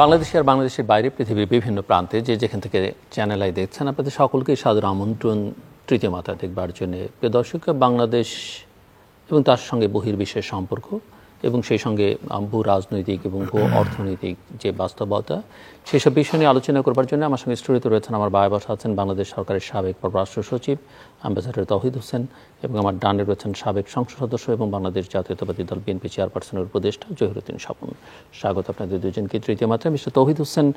বাংলাদেশে আর বাংলাদেশের বাইরে পৃথিবীর বিভিন্ন প্রান্তে যে যেখান থেকে চ্যানেল আই দেখছেন, আপনাদের সকলকেই সাদর আমন্ত্রণ তৃতীয় মাত্রা দেখবার জন্য। প্রিয় দর্শক, বাংলাদেশ এবং তার সঙ্গে বহির্বিশ্বের সম্পর্ক এবং সেই সঙ্গে ভূ রাজনৈতিক এবং ভূ অর্থনৈতিক যে বাস্তবতা, সেসব বিষয় নিয়ে আলোচনা করবার জন্য আমার সঙ্গে স্টুডিওতে রয়েছেন, আমার বায়ে বসা আছেন বাংলাদেশ সরকারের সাবেক পররাষ্ট্র সচিব অ্যাম্বাসেডর তৌহিদ হোসেন, এবং আমার ডানে রয়েছেন সাবেক সংসদ সদস্য এবং বাংলাদেশ জাতীয়তাবাদী দল বিএনপি চেয়ারপারসনের উপদেষ্টা জহিরুদ্দিন স্বপন। স্বাগত আপনাদের দুজনকে তৃতীয় মাত্রায়। মিস্টার তৌহিদ হোসেন,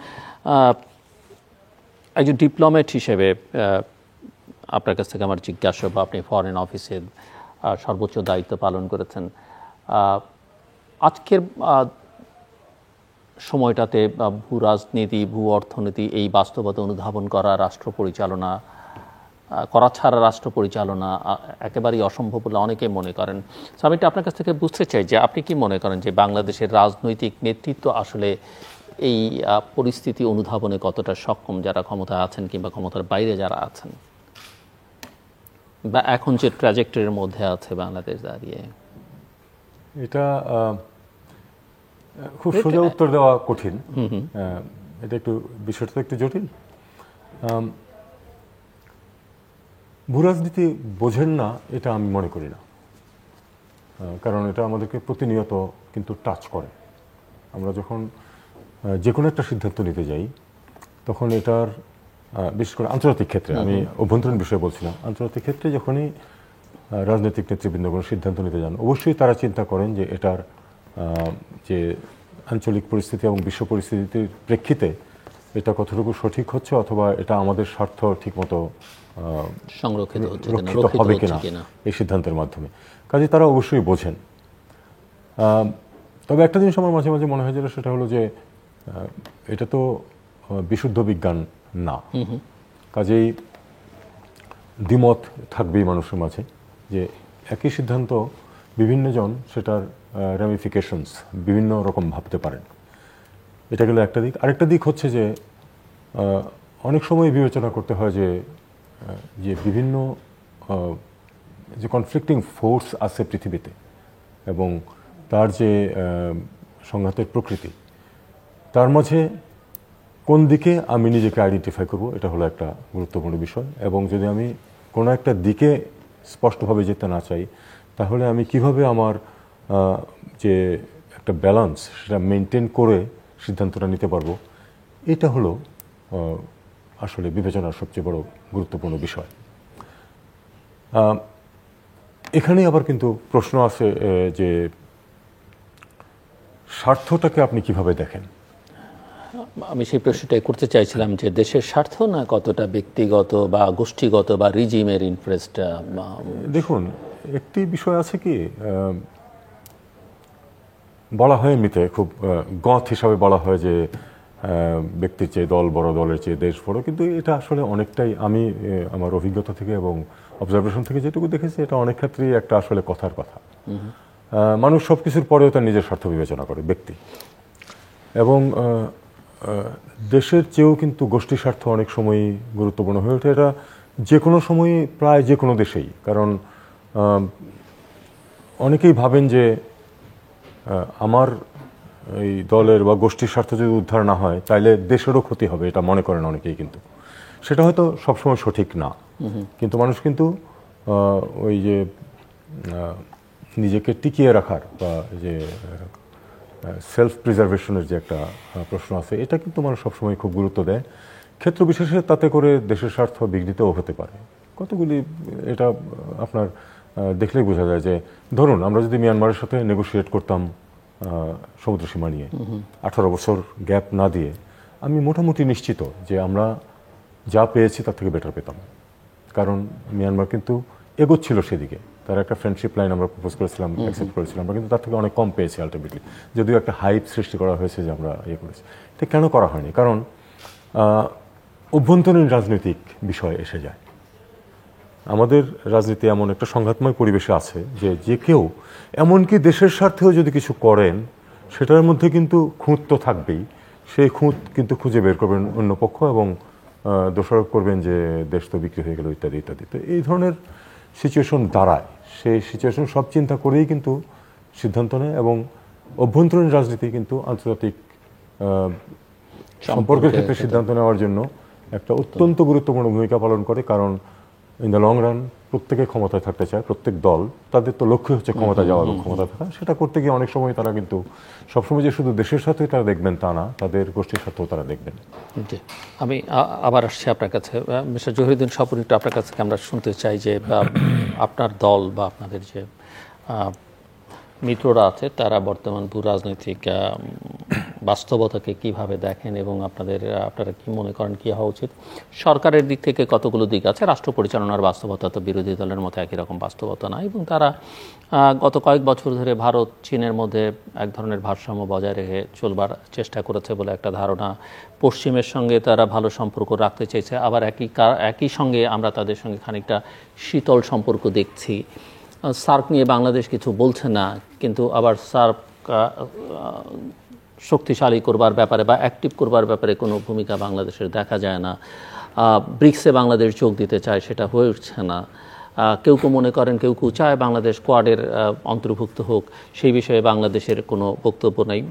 একজন ডিপ্লোম্যাট হিসেবে আপনার কাছ থেকে আমার জিজ্ঞাসা, বা আপনি ফরেন অফিসের সর্বোচ্চ দায়িত্ব পালন করেছেন, আজকের সময়টাতে ভূ রাজনীতি, ভূ অর্থনীতি, এই বাস্তবতা অনুধাবন করা, রাষ্ট্র পরিচালনা করা ছাড়া রাষ্ট্র পরিচালনা একেবারেই অসম্ভব বলে অনেকে মনে করেন। তো আমি আপনার কাছ থেকে বুঝতে চাই যে আপনি কি মনে করেন যে বাংলাদেশের রাজনৈতিক নেতৃত্ব আসলে এই পরিস্থিতি অনুধাবনে কতটা সক্ষম, যারা ক্ষমতায় আছেন কিংবা ক্ষমতার বাইরে যারা আছেন, বা এখন যে ট্র্যাজেক্টরির মধ্যে আছে বাংলাদেশ দাঁড়িয়ে? এটা খুব সোজা উত্তর দেওয়া কঠিন। এটা একটু বিষয়টা একটু জটিল। ভূরাজনীতি বোঝেন না এটা আমি মনে করি না, কারণ এটা আমাদেরকে প্রতিনিয়ত কিন্তু টাচ করে। আমরা যখন যে কোনো একটা সিদ্ধান্ত নিতে যাই তখন এটার, বিশেষ করে আন্তর্জাতিক ক্ষেত্রে, আমি অভ্যন্তরীণ বিষয়ে বলছিলাম, আন্তর্জাতিক ক্ষেত্রে যখনই রাজনৈতিক নেতৃবৃন্দ কোনো সিদ্ধান্ত নিতে যান, অবশ্যই তারা চিন্তা করেন যে এটার যে আঞ্চলিক পরিস্থিতি এবং বিশ্ব পরিস্থিতির প্রেক্ষিতে এটা কতটুকু সঠিক হচ্ছে, অথবা এটা আমাদের স্বার্থ ঠিকমতো সংরক্ষিত হবে কিনা এই সিদ্ধান্তের মাধ্যমে। কাজে তারা অবশ্যই বোঝেন। তবে একটা জিনিস আমার মাঝে মাঝে মনে হয়, যেটা সেটা হলো যে এটা তো বিশুদ্ধ বিজ্ঞান না। কাজেই দ্বিমত থাকবেই মানুষের মাঝে, যে একই সিদ্ধান্ত বিভিন্ন জন সেটার রেমিফিকেশনস বিভিন্ন রকম ভাবতে পারেন। এটা গেল একটা দিক। আরেকটা দিক হচ্ছে যে অনেক সময় বিবেচনা করতে হয় যে বিভিন্ন যে কনফ্লিক্টিং ফোর্স আছে পৃথিবীতে এবং তার যে সংঘাতের প্রকৃতি, তার মাঝে কোন দিকে আমি নিজেকে আইডেন্টিফাই করব, এটা হলো একটা গুরুত্বপূর্ণ বিষয়। এবং যদি আমি কোনো একটা দিকে স্পষ্টভাবে যেতে না চাই, তাহলে আমি কিভাবে আমার যে একটা ব্যালেন্স সেটা মেনটেন করে সিদ্ধান্তটা নিতে পারবো, এটা হলো আসলে বিবেচনার সবচেয়ে বড় গুরুত্বপূর্ণ বিষয়। এখানে আবার কিন্তু প্রশ্ন আছে যে স্বার্থটাকে আপনি কিভাবে দেখেন। আমি সেই প্রশ্নটাই করতে চাইছিলাম যে দেশের স্বার্থ না কতটা ব্যক্তিগত বা গোষ্ঠীগত বা রিজিমের ইন্টারেস্টটা। দেখুন, একটি বিষয় আছে কি, বলা হয় এমনিতে খুব গথ হিসাবে বলা হয় যে ব্যক্তির চেয়ে দল বড়, দলের চেয়ে দেশ বড়, কিন্তু এটা আসলে অনেকটাই, আমি আমার অভিজ্ঞতা থেকে এবং অবজারভেশন থেকে যেটুকু দেখেছি, এটা অনেক ক্ষেত্রেই একটা আসলে কথার কথা। মানুষ সব কিছুর পরেও তার নিজের স্বার্থ বিবেচনা করে, ব্যক্তি, এবং দেশের চেয়েও কিন্তু গোষ্ঠী স্বার্থ অনেক সময়ই গুরুত্বপূর্ণ হয়ে ওঠে। এটা যে কোনো সময়ই, প্রায় যে কোনো দেশেই। কারণ অনেকেই ভাবেন যে আমার এই দলের বা গোষ্ঠীর স্বার্থ যদি উদ্ধার না হয় তাইলে দেশেরও ক্ষতি হবে, এটা মনে করেন অনেকেই। কিন্তু সেটা হয়তো সবসময় সঠিক না। কিন্তু মানুষ কিন্তু ওই যে নিজেকে টিকিয়ে রাখার বা যে সেলফ প্রিজার্ভেশনের যে একটা প্রশ্ন আছে, এটা কিন্তু মানুষ সবসময় খুব গুরুত্ব দেয় ক্ষেত্র বিশেষে। তাতে করে দেশের স্বার্থ বিঘ্নিতও হতে পারে কতগুলি। এটা আপনার দেখলেই বোঝা যায় যে, ধরুন আমরা যদি মিয়ানমারের সাথে নেগোশিয়েট করতাম সমুদ্র সীমা নিয়ে 18 বছর গ্যাপ না দিয়ে, আমি মোটামুটি নিশ্চিত যে আমরা যা পেয়েছি তার থেকে বেটার পেতাম। কারণ মিয়ানমার কিন্তু এগোচ্ছিল সেদিকে। তার একটা ফ্রেন্ডশিপ লাইন আমরা প্রপোজ করেছিলাম, অ্যাকসেপ্ট করেছিলাম, আমরা কিন্তু তার থেকে অনেক কম পেয়েছি আলটিমেটলি। যদিও একটা হাইপ সৃষ্টি করা হয়েছে যে আমরা ইয়ে করেছি। এটা কেন করা হয়নি? কারণ অভ্যন্তরীণ রাজনৈতিক বিষয় এসে যায়। আমাদের রাজনীতি এমন একটা সংঘাতময় পরিবেশে আছে যে যে কেউ, এমনকি দেশের স্বার্থেও যদি কিছু করেন, সেটার মধ্যে কিন্তু খুঁত তো থাকবেই। সেই খুঁত কিন্তু খুঁজে বের করবেন অন্য পক্ষ এবং দোষারোপ করবেন যে দেশ তো বিক্রি হয়ে গেল ইত্যাদি ইত্যাদি। তো এই ধরনের সিচুয়েশন দাঁড়ায়। সেই সিচুয়েশন সব চিন্তা করেই কিন্তু সিদ্ধান্ত নেয়। এবং অভ্যন্তরীণ রাজনীতি কিন্তু আন্তর্জাতিক সম্পর্কের ক্ষেত্রে সিদ্ধান্ত নেওয়ার জন্য একটা অত্যন্ত গুরুত্বপূর্ণ ভূমিকা পালন করে। কারণ ইন দ্য লং রান প্রত্যেকে ক্ষমতায় থাকতে চায়, প্রত্যেক দল তাদের তো লক্ষ্য হচ্ছে ক্ষমতা যাওয়া এবং ক্ষমতা থাকা। সেটা করতে গিয়ে অনেক সময় তারা কিন্তু সবসময় যে শুধু দেশের সাথে তারা দেখবেন তা না, তাদের গোষ্ঠীর সাথেও তারা দেখবেন। জি, আমি আবার আসছি আপনার কাছে। মিস্টার জহিরুদ্দিন স্বপন, একটু আপনার কাছে আমরা শুনতে চাই যে আপনার দল বা আপনাদের যে মিত্ররা আছে তারা বর্তমান ভূ রাজনৈতিক বাস্তবতাকে কিভাবে দেখেন এবং আপনারা কি মনে করেন কি হওয়া উচিত। সরকারের দিক থেকে কতগুলো দিক আছে, রাষ্ট্র পরিচালনার বাস্তবতা তো বিরোধী দলের মতো একই রকম বাস্তবতা না, এবং তারা গত কয়েক বছর ধরে ভারত চীনের মধ্যে এক ধরনের ভারসাম্য বজায় রেখে চলবার চেষ্টা করেছে বলে একটা ধারণা। পশ্চিমের সঙ্গে তারা ভালো সম্পর্ক রাখতে চেয়েছে, আবার একই সঙ্গে আমরা তাদের সঙ্গে খানিকটা শীতল সম্পর্ক দেখছি। সার্ক নিয়ে বাংলাদেশ কিছু বলছে না, কিন্তু আবার সার্ক শক্তিশালী করবার ব্যাপারে বা অ্যাক্টিভ করবার ব্যাপারে কোনো ভূমিকা বাংলাদেশের দেখা যায় না। ব্রিক্সে বাংলাদেশ যোগ দিতে চায়, সেটা হয়ে উঠছে না। কেউ মনে করেন, কেউ চায় বাংলাদেশ কোয়াডের অন্তর্ভুক্ত হোক, সেই বিষয়ে বাংলাদেশের কোনো বক্তব্য নেই।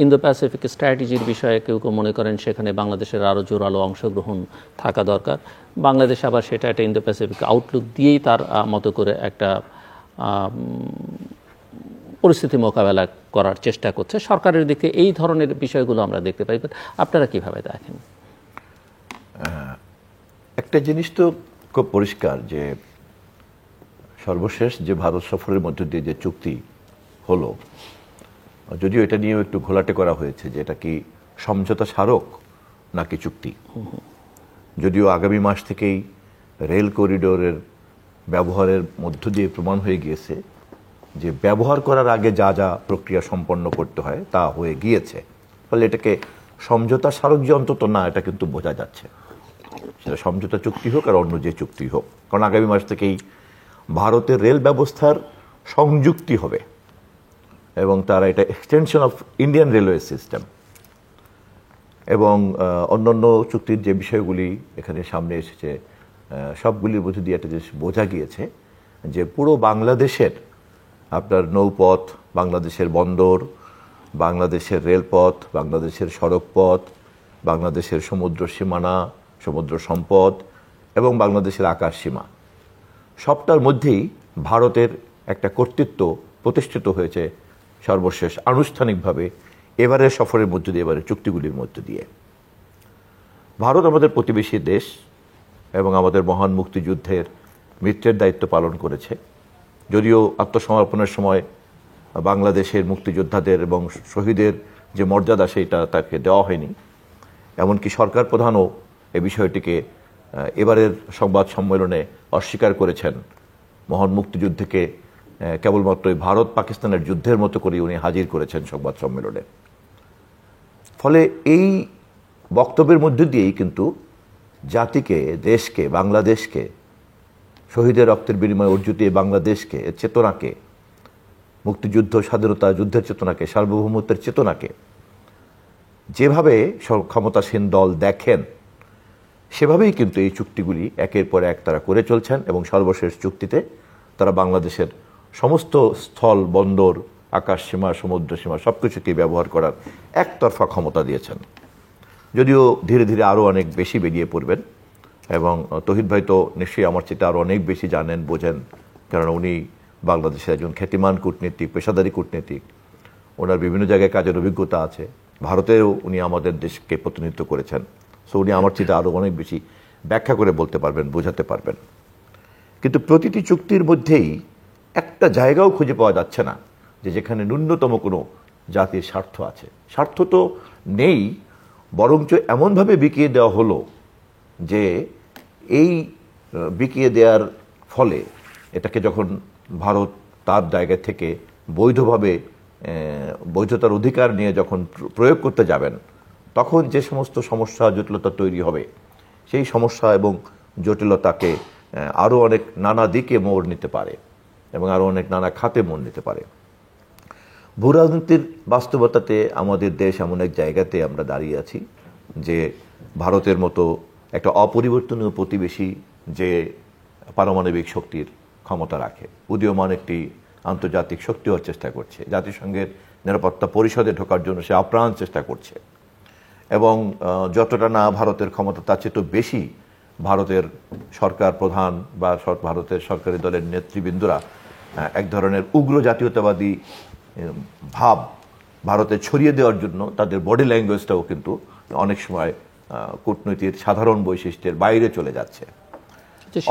ইন্দো প্যাসিফিক স্ট্র্যাটেজির বিষয়ে কেউ মনে করেন সেখানে বাংলাদেশের আরও জোরালো অংশগ্রহণ থাকা দরকার। বাংলাদেশ আবার সেটা একটা ইন্দো প্যাসিফিক আউটলুক দিয়েই তার মতো করে একটা পরিস্থিতি মোকাবেলা করার চেষ্টা করছে। সরকারের দিকে এই ধরনের বিষয়গুলো আমরা দেখতে পাই। আপনারা কিভাবে দেখেন? একটা জিনিস তো খুব পরিষ্কার যে সর্বশেষ যে ভারত সফরের মধ্য দিয়ে যে চুক্তি হলো, যদিও এটা নিয়েও একটু ঘোলাটে করা হয়েছে যে এটা কি সমঝোতা স্মারক নাকি চুক্তি। যদিও আগামী মাস থেকেই রেল করিডোরের ব্যবহারের মধ্য দিয়ে প্রমাণ হয়ে গিয়েছে যে ব্যবহার করার আগে যা যা প্রক্রিয়া সম্পন্ন করতে হয় তা হয়ে গিয়েছে। ফলে এটাকে সমঝোতা স্মারক যে অন্তত না, এটা কিন্তু বোঝা যাচ্ছে। সেটা সমঝোতা চুক্তি হোক আর অন্য যে চুক্তি হোক, কারণ আগামী মাস থেকেই ভারতের রেল ব্যবস্থার সংযুক্তি হবে এবং তারা এটা extension of Indian railway system এবং অন্যান্য চুক্তির যে বিষয়গুলি এখানে সামনে এসেছে সবগুলির মধ্যে দিয়ে একটা জিনিস বোঝা গিয়েছে যে পুরো বাংলাদেশের আপনার নৌপথ, বাংলাদেশের বন্দর, বাংলাদেশের রেলপথ, বাংলাদেশের সড়কপথ, বাংলাদেশের সমুদ্র সীমানা, সমুদ্র সম্পদ এবং বাংলাদেশের আকাশ সীমা, সবটার মধ্যেই ভারতের একটা কর্তৃত্ব প্রতিষ্ঠিত হয়েছে সর্বশেষ আনুষ্ঠানিকভাবে এবারের সফরের মধ্য দিয়ে, এবারের চুক্তিগুলির মধ্য দিয়ে। ভারত আমাদের প্রতিবেশী দেশ এবং আমাদের মহান মুক্তিযুদ্ধের মিত্রের দায়িত্ব পালন করেছে। যদিও আত্মসমর্পণের সময় বাংলাদেশের মুক্তিযোদ্ধাদের এবং শহীদের যে মর্যাদা সেইটা তাকে দেওয়া হয়নি, এমনকি সরকার প্রধানও এই বিষয়টিকে এবারের সংবাদ সম্মেলনে অস্বীকার করেছেন। মহান মুক্তিযুদ্ধকে কেবলমাত্র ভারত পাকিস্তানের যুদ্ধের মতো করে উনি হাজির করেছেন সংবাদ সম্মেলনে। ফলে এই বক্তব্যের মধ্য দিয়েই কিন্তু জাতিকে, দেশকে, বাংলাদেশকে, শহীদের রক্তের বিনিময়ে অর্জিত বাংলাদেশকে, চেতনাকে, মুক্তিযুদ্ধ, স্বাধীনতা যুদ্ধের চেতনাকে, সার্বভৌমত্বের চেতনাকে যেভাবে ক্ষমতাসীন দল দেখেন সেভাবেই কিন্তু এই চুক্তিগুলি একের পর এক তারা করে চলছেন এবং সর্বশেষ চুক্তিতে তারা বাংলাদেশের সমস্ত স্থল, বন্দর, আকাশ সীমা, সমুদ্র সীমা সবকিছুকে ব্যবহার করার একতরফা ক্ষমতা দিয়েছেন। যদিও ধীরে ধীরে আরও অনেক বেশি বেরিয়ে পড়বেন এবং তৌহিদ ভাই তো নিশ্চয়ই আমার চেয়ে আরও অনেক বেশি জানেন, বোঝেন, কারণ উনি বাংলাদেশের একজন খ্যাতিমান কূটনীতিক, পেশাদারী কূটনীতিক। ওনার বিভিন্ন জায়গায় কাজের অভিজ্ঞতা আছে। ভারতেও উনি আমাদের দেশকে প্রতিনিধিত্ব করেছেন। সো উনি আমার চেয়ে আরও অনেক বেশি ব্যাখ্যা করে বলতে পারবেন, বোঝাতে পারবেন। কিন্তু প্রতিটি চুক্তির মধ্যেই একটা জায়গাও খুঁজে পাওয়া যাচ্ছে না যে যেখানে ন্যূনতম কোনো জাতির স্বার্থ আছে। স্বার্থ তো নেই, বরঞ্চ এমনভাবে বিকিয়ে দেওয়া হলো যে এই বিকিয়ে দেওয়ার ফলে এটাকে যখন ভারত তার জায়গা থেকে বৈধভাবে বৈধতার অধিকার নিয়ে যখন প্রয়োগ করতে যাবেন, তখন যে সমস্ত সমস্যা, জটিলতা তৈরি হবে, সেই সমস্যা এবং জটিলতাকে আরও অনেক নানা দিকে মোড় নিতে পারে এবং আরও অনেক নানা খাতে মোড় নিতে পারে। ভূরাজনীতির বাস্তবতাতে আমাদের দেশ এমন এক জায়গাতে আমরা দাঁড়িয়ে আছি যে ভারতের মতো একটা অপরিবর্তনীয় প্রতিবেশী যে পারমাণবিক শক্তির ক্ষমতা রাখে, উদীয়মান একটি আন্তর্জাতিক শক্তি হওয়ার চেষ্টা করছে, জাতিসংঘের নিরাপত্তা পরিষদে ঢোকার জন্য সে আপ্রাণ চেষ্টা করছে এবং যতটা না ভারতের ক্ষমতা তার চেয়ে তো বেশি ভারতের সরকার প্রধান বা ভারতের সরকারি দলের নেতৃবৃন্দরা এক ধরনের উগ্র জাতীয়তাবাদী ভাব ভারতে ছড়িয়ে দেওয়ার জন্য তাদের বডি ল্যাঙ্গুয়েজটাও কিন্তু অনেক সময় কূটনীতির সাধারণ বৈশিষ্ট্যের বাইরে চলে যাচ্ছে।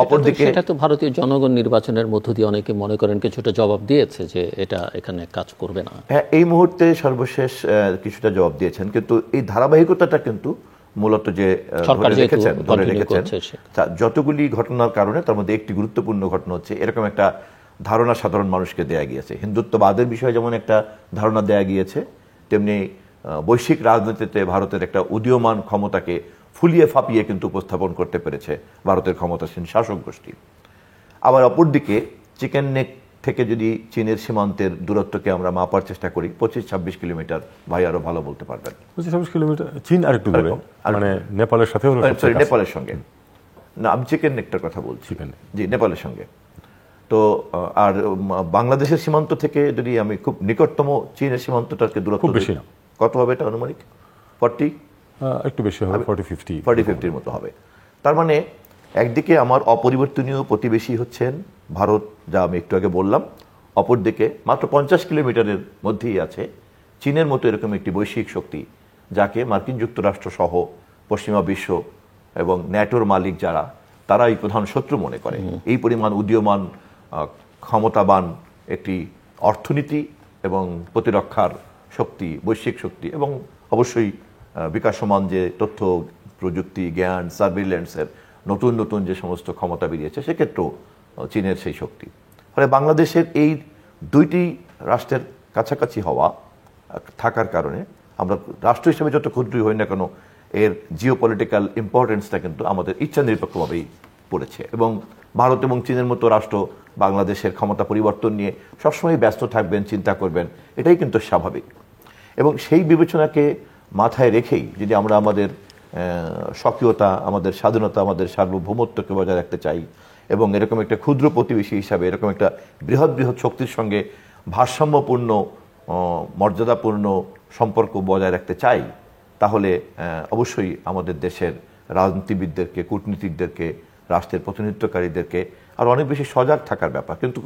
অপরদিকে সেটা তো ভারতীয় জনগণ নির্বাচনের মধ্য দিয়ে অনেকে মনে করেন কিছুটা জবাব দিয়েছে যে এটা এখানে কাজ করবে না। হ্যাঁ, এই মুহূর্তে সর্বশেষ কিছুটা জবাব দিয়েছেন, কিন্তু এই ধারাবাহিকতাটা কিন্তু মূলত যে ধরে রেখেছেন যতগুলি ঘটনার কারণে তার মধ্যে একটি গুরুত্বপূর্ণ ঘটনা হচ্ছে এরকম একটা ধারণা সাধারণ মানুষকে দেয়া গিয়েছে। হিন্দুত্ববাদের বিষয়ে যেমন একটা ধারণা দেয়া গিয়েছে, তেমনি বৈশ্বিক রাজনীতিতে ভারতের একটা উদীয়মান ক্ষমতাকে ফুলিয়ে ফাঁপিয়ে কিন্তু উপস্থাপন করতে পেরেছে ভারতের ক্ষমতাসীন শাসক গোষ্ঠী। আবার অপরদিকে চিকেন নেক থেকে যদি চীনের সীমান্তের দূরত্বকে আমরা মাপার চেষ্টা করি, 25-26 কিলোমিটার, ভাই আরো ভালো বলতে পারবেন। 25-26 কিলোমিটার, চীন আরেকটু দূরে, মানে নেপালের সাথে হলো, সরি নেপালের সঙ্গে না, আমি চিকেন নেকটার কথা বলছি, জি নেপালের সঙ্গে। তো আর বাংলাদেশের সীমান্ত থেকে যদি আমি খুব নিকটতম চীনের সীমান্তটাকে দূরত্ব বেশি না, কত হবে এটা আনুমানিক? 40, একটু বেশি হবে, 40-50 মতো হবে। তার মানে একদিকে আমার অপরিবর্তনীয় প্রতিবেশী হচ্ছেন ভারত, যা আমি একটু আগে বললাম, অপরদিকে মাত্র 50 কিলোমিটারের মধ্যেই আছে চীনের মতো এরকম একটি বৈশ্বিক শক্তি, যাকে মার্কিন যুক্তরাষ্ট্র সহ পশ্চিমা বিশ্ব এবং ন্যাটোর মালিক যারা, তারা এই প্রধান শত্রু মনে করে। এই পরিমাণ উদীয়মান ক্ষমতাবান একটি অর্থনীতি এবং প্রতিরক্ষার শক্তি, বৈশ্বিক শক্তি, এবং অবশ্যই বিকাশমান যে তথ্য প্রযুক্তি, জ্ঞান, সার্ভিলেন্সের নতুন নতুন যে সমস্ত ক্ষমতা বেরিয়েছে, সেক্ষেত্রেও চীনের সেই শক্তি। ফলে বাংলাদেশের এই দুইটি রাষ্ট্রের কাছাকাছি হওয়া থাকার কারণে আমরা রাষ্ট্র হিসেবে যত ক্ষুদ্রই হই না কেন, এর জিওপলিটিক্যাল ইম্পর্টেন্সটা কিন্তু আমাদের ইচ্ছা নিরপেক্ষভাবেই পড়েছে। এবং ভারত এবং চীনের মতো রাষ্ট্র বাংলাদেশের ক্ষমতা পরিবর্তন নিয়ে সবসময় ব্যস্ত থাকবেন, চিন্তা করবেন, এটাই কিন্তু স্বাভাবিক। এবং সেই বিবেচনাকে মাথায় রেখেই যদি আমরা আমাদের স্বকীয়তা, আমাদের স্বাধীনতা, আমাদের সার্বভৌমত্বকে বজায় রাখতে চাই এবং এরকম একটা ক্ষুদ্র প্রতিবেশী হিসাবে এরকম একটা বৃহৎ বৃহৎ শক্তির সঙ্গে ভারসাম্যপূর্ণ, মর্যাদাপূর্ণ সম্পর্ক বজায় রাখতে চাই, তাহলে অবশ্যই আমাদের দেশের রাজনীতিবিদদেরকে, কূটনীতিকদেরকে, রাষ্ট্রের প্রতিনিধিত্বকারীদেরকে আর অনেক বেশি সজাগ থাকার ব্যাপার। কিন্তু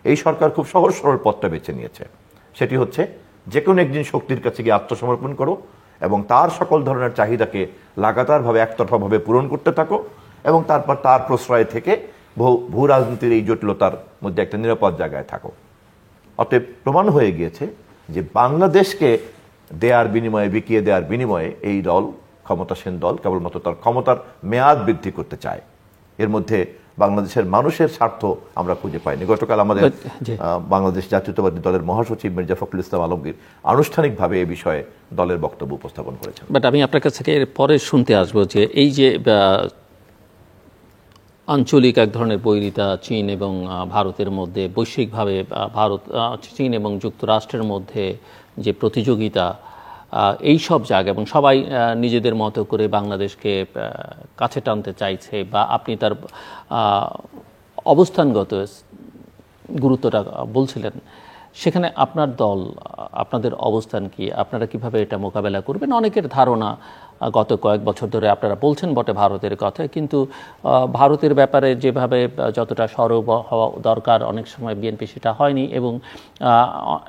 এই সরকার খুব সহজ সরল পথটা বেছে নিয়েছে, সেটি হচ্ছে যে কোনো একদিন শক্তির কাছে গিয়ে আত্মসমর্পণ করো এবং তার সকল ধরনের চাহিদাকে লাগাতারভাবে একতরফাভাবে পূরণ করতে থাকো এবং তারপর তার প্রশ্রয় থেকে ভূ রাজনীতির এই জটিলতার মধ্যে একটা নিরাপদ জায়গায় থাকো। অতএব প্রমাণ হয়ে গিয়েছে যে বাংলাদেশকে দেয়ার বিনিময়ে, বিকিয়ে দেওয়ার বিনিময়ে এই দল, ক্ষমতাসীন দল, কেবলমাত্র তার ক্ষমতার মেয়াদ বৃদ্ধি করতে চায়। এর মধ্যে বাংলাদেশের মানুষের স্বার্থ আমরা খুঁজে পাইনি। গতকাল আমাদের বাংলাদেশ জাতীয়তাবাদী দলের মহাসচিব মির্জা ফখরুল ইসলাম আলমগীর আনুষ্ঠানিকভাবে এই বিষয়ে দলের বক্তব্য উপস্থাপন করেছেন। বাট আমি আপনার কাছ থেকে পরে শুনতে আসবো যে এই যে আঞ্চলিক এক ধরনের বৈরিতা চীন এবং ভারতের মধ্যে, বৈশ্বিকভাবে ভারত, চীন এবং যুক্তরাষ্ট্রের মধ্যে যে প্রতিযোগিতা, এই সব জায়গা এবং সবাই নিজেদের মতো করে বাংলাদেশকে কাছে টানতে চাইছে, বা আপনি তার অবস্থানগত গুরুত্বটা বলছিলেন, সেখানে আপনার দল, আপনাদের অবস্থান কি? আপনারা কিভাবে এটা মোকাবেলা করবেন? অনেকের ধারণা গত কয়েক বছর ধরে আপনারা বলছেন বটে ভারতের কথা, কিন্তু ভারতের ব্যাপারে যেভাবে যতটা সরব হওয়া দরকার অনেক সময় বিএনপি সেটা হয়নি, এবং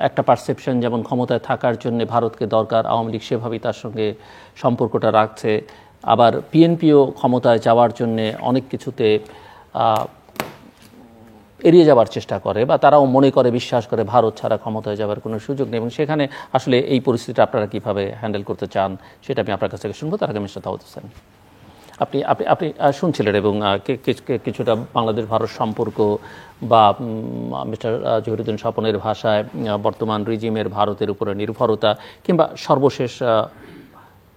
একটা পারসেপশন যেমন ক্ষমতায় থাকার জন্য ভারতকে দরকার, আওয়ামী লীগ সেভাবেই তার সঙ্গে সম্পর্কটা রাখছে, আবার বিএনপিও ক্ষমতায় যাওয়ার জন্য অনেক কিছুতে এড়িয়ে যাওয়ার চেষ্টা করে, বা তারাও মনে করে, বিশ্বাস করে ভারত ছাড়া ক্ষমতায় যাওয়ার কোনো সুযোগ নেই। এবং সেখানে আসলে এই পরিস্থিতিটা আপনারা কীভাবে হ্যান্ডেল করতে চান সেটা আমি আপনার কাছ থেকে শুনবো। তার আগে মিস্টার দাউদ হোসেন, আপনি আপনি আপনি শুনছিলেন এবং কিছুটা বাংলাদেশ ভারত সম্পর্ক বা মিস্টার জহিরুদ্দিন স্বপনের ভাষায় বর্তমান রিজিমের ভারতের উপরে নির্ভরতা, কিংবা সর্বশেষ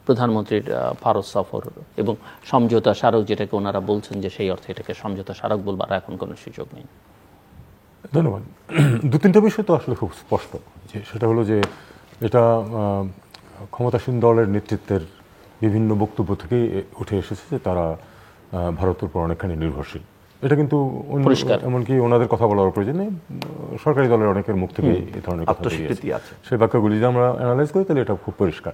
প্রধানমন্ত্রীর ভারত সফর এবং সমঝোতা স্মারক, যেটাকে ওনারা বলছেন যে সেই অর্থে এটাকে সমঝোতা স্মারক বলবার এখন কোনো সুযোগ নেই। ধন্যবাদ। দু তিনটা বিষয় তো আসলে খুব স্পষ্ট, যে সেটা হলো যে এটা ক্ষমতাসীন দলের নেতৃত্বের বিভিন্ন বক্তব্য থেকেই উঠে এসেছে যে তারা ভারতের উপর অনেকখানি নির্ভরশীল। এটা কিন্তু এমনকি ওনাদের কথা বলার প্রয়োজন নেই, সরকারি দলের অনেকের মুখ থেকে এই ধরনের কথা বেরিয়েছে। সেই বাক্যগুলি যদি আমরা অ্যানালাইজ করি তাহলে এটা খুব পরিষ্কার।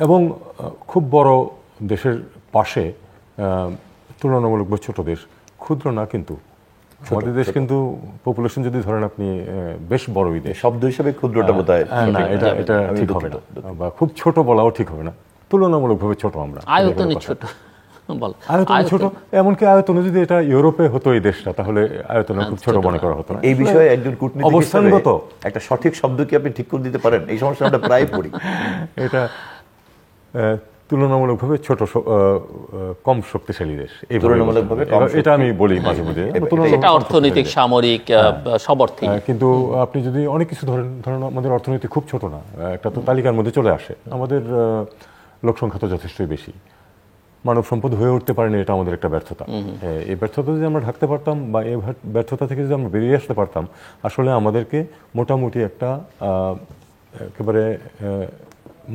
এবং খুব বড় দেশের পাশে তুলনামূলকভাবে ছোট দেশ, ক্ষুদ্র না কিন্তু আমাদের দেশ কিন্তু পপুলেশন যদি ধরেন আপনি বেশ বড়ই দেশ, শব্দ হিসেবে ক্ষুদ্রটা বোধহয় না, এটা ঠিক হবে না, বা খুব ছোট বলাও ঠিক হবে না, তুলনামূলকভাবে ছোট আমরা, আয়তনে ছোট, আয়তনে ছোট, এমনকি আয়তনে যদি এটা ইউরোপে হতো এই দেশটা, তাহলে আয়তনে খুব ছোট মনে করা হতো না। এই বিষয়ে একজন কূটনীতিক অবস্থানগত একটা সঠিক শব্দ কি আপনি ঠিক করে দিতে পারেন? এই সমস্যা আমরা প্রায় পড়ি। এটা তুলনামূলকভাবে ছোট, কম শক্তিশালী দেশ, তুলনামূলকভাবে এটা আমি বলি মাঝে মাঝে, সেটা অর্থনৈতিক, সামরিক, সব অর্থে। কিন্তু আপনি যদি অনেক কিছু ধরেন আমাদের অর্থনীতি খুব ছোট না, একটা তো তালিকার মধ্যে চলে আসে। আমাদের লোক সংখ্যা তো যথেষ্টই বেশি, মানব সম্পদ হয়ে উঠতে পারেনি, এটা আমাদের একটা ব্যর্থতা। এই ব্যর্থতা যদি আমরা ঢাকতে পারতাম, বা এই ব্যর্থতা থেকে যদি আমরা বেরিয়ে আসতে পারতাম, আসলে আমাদেরকে মোটামুটি একটা একেবারে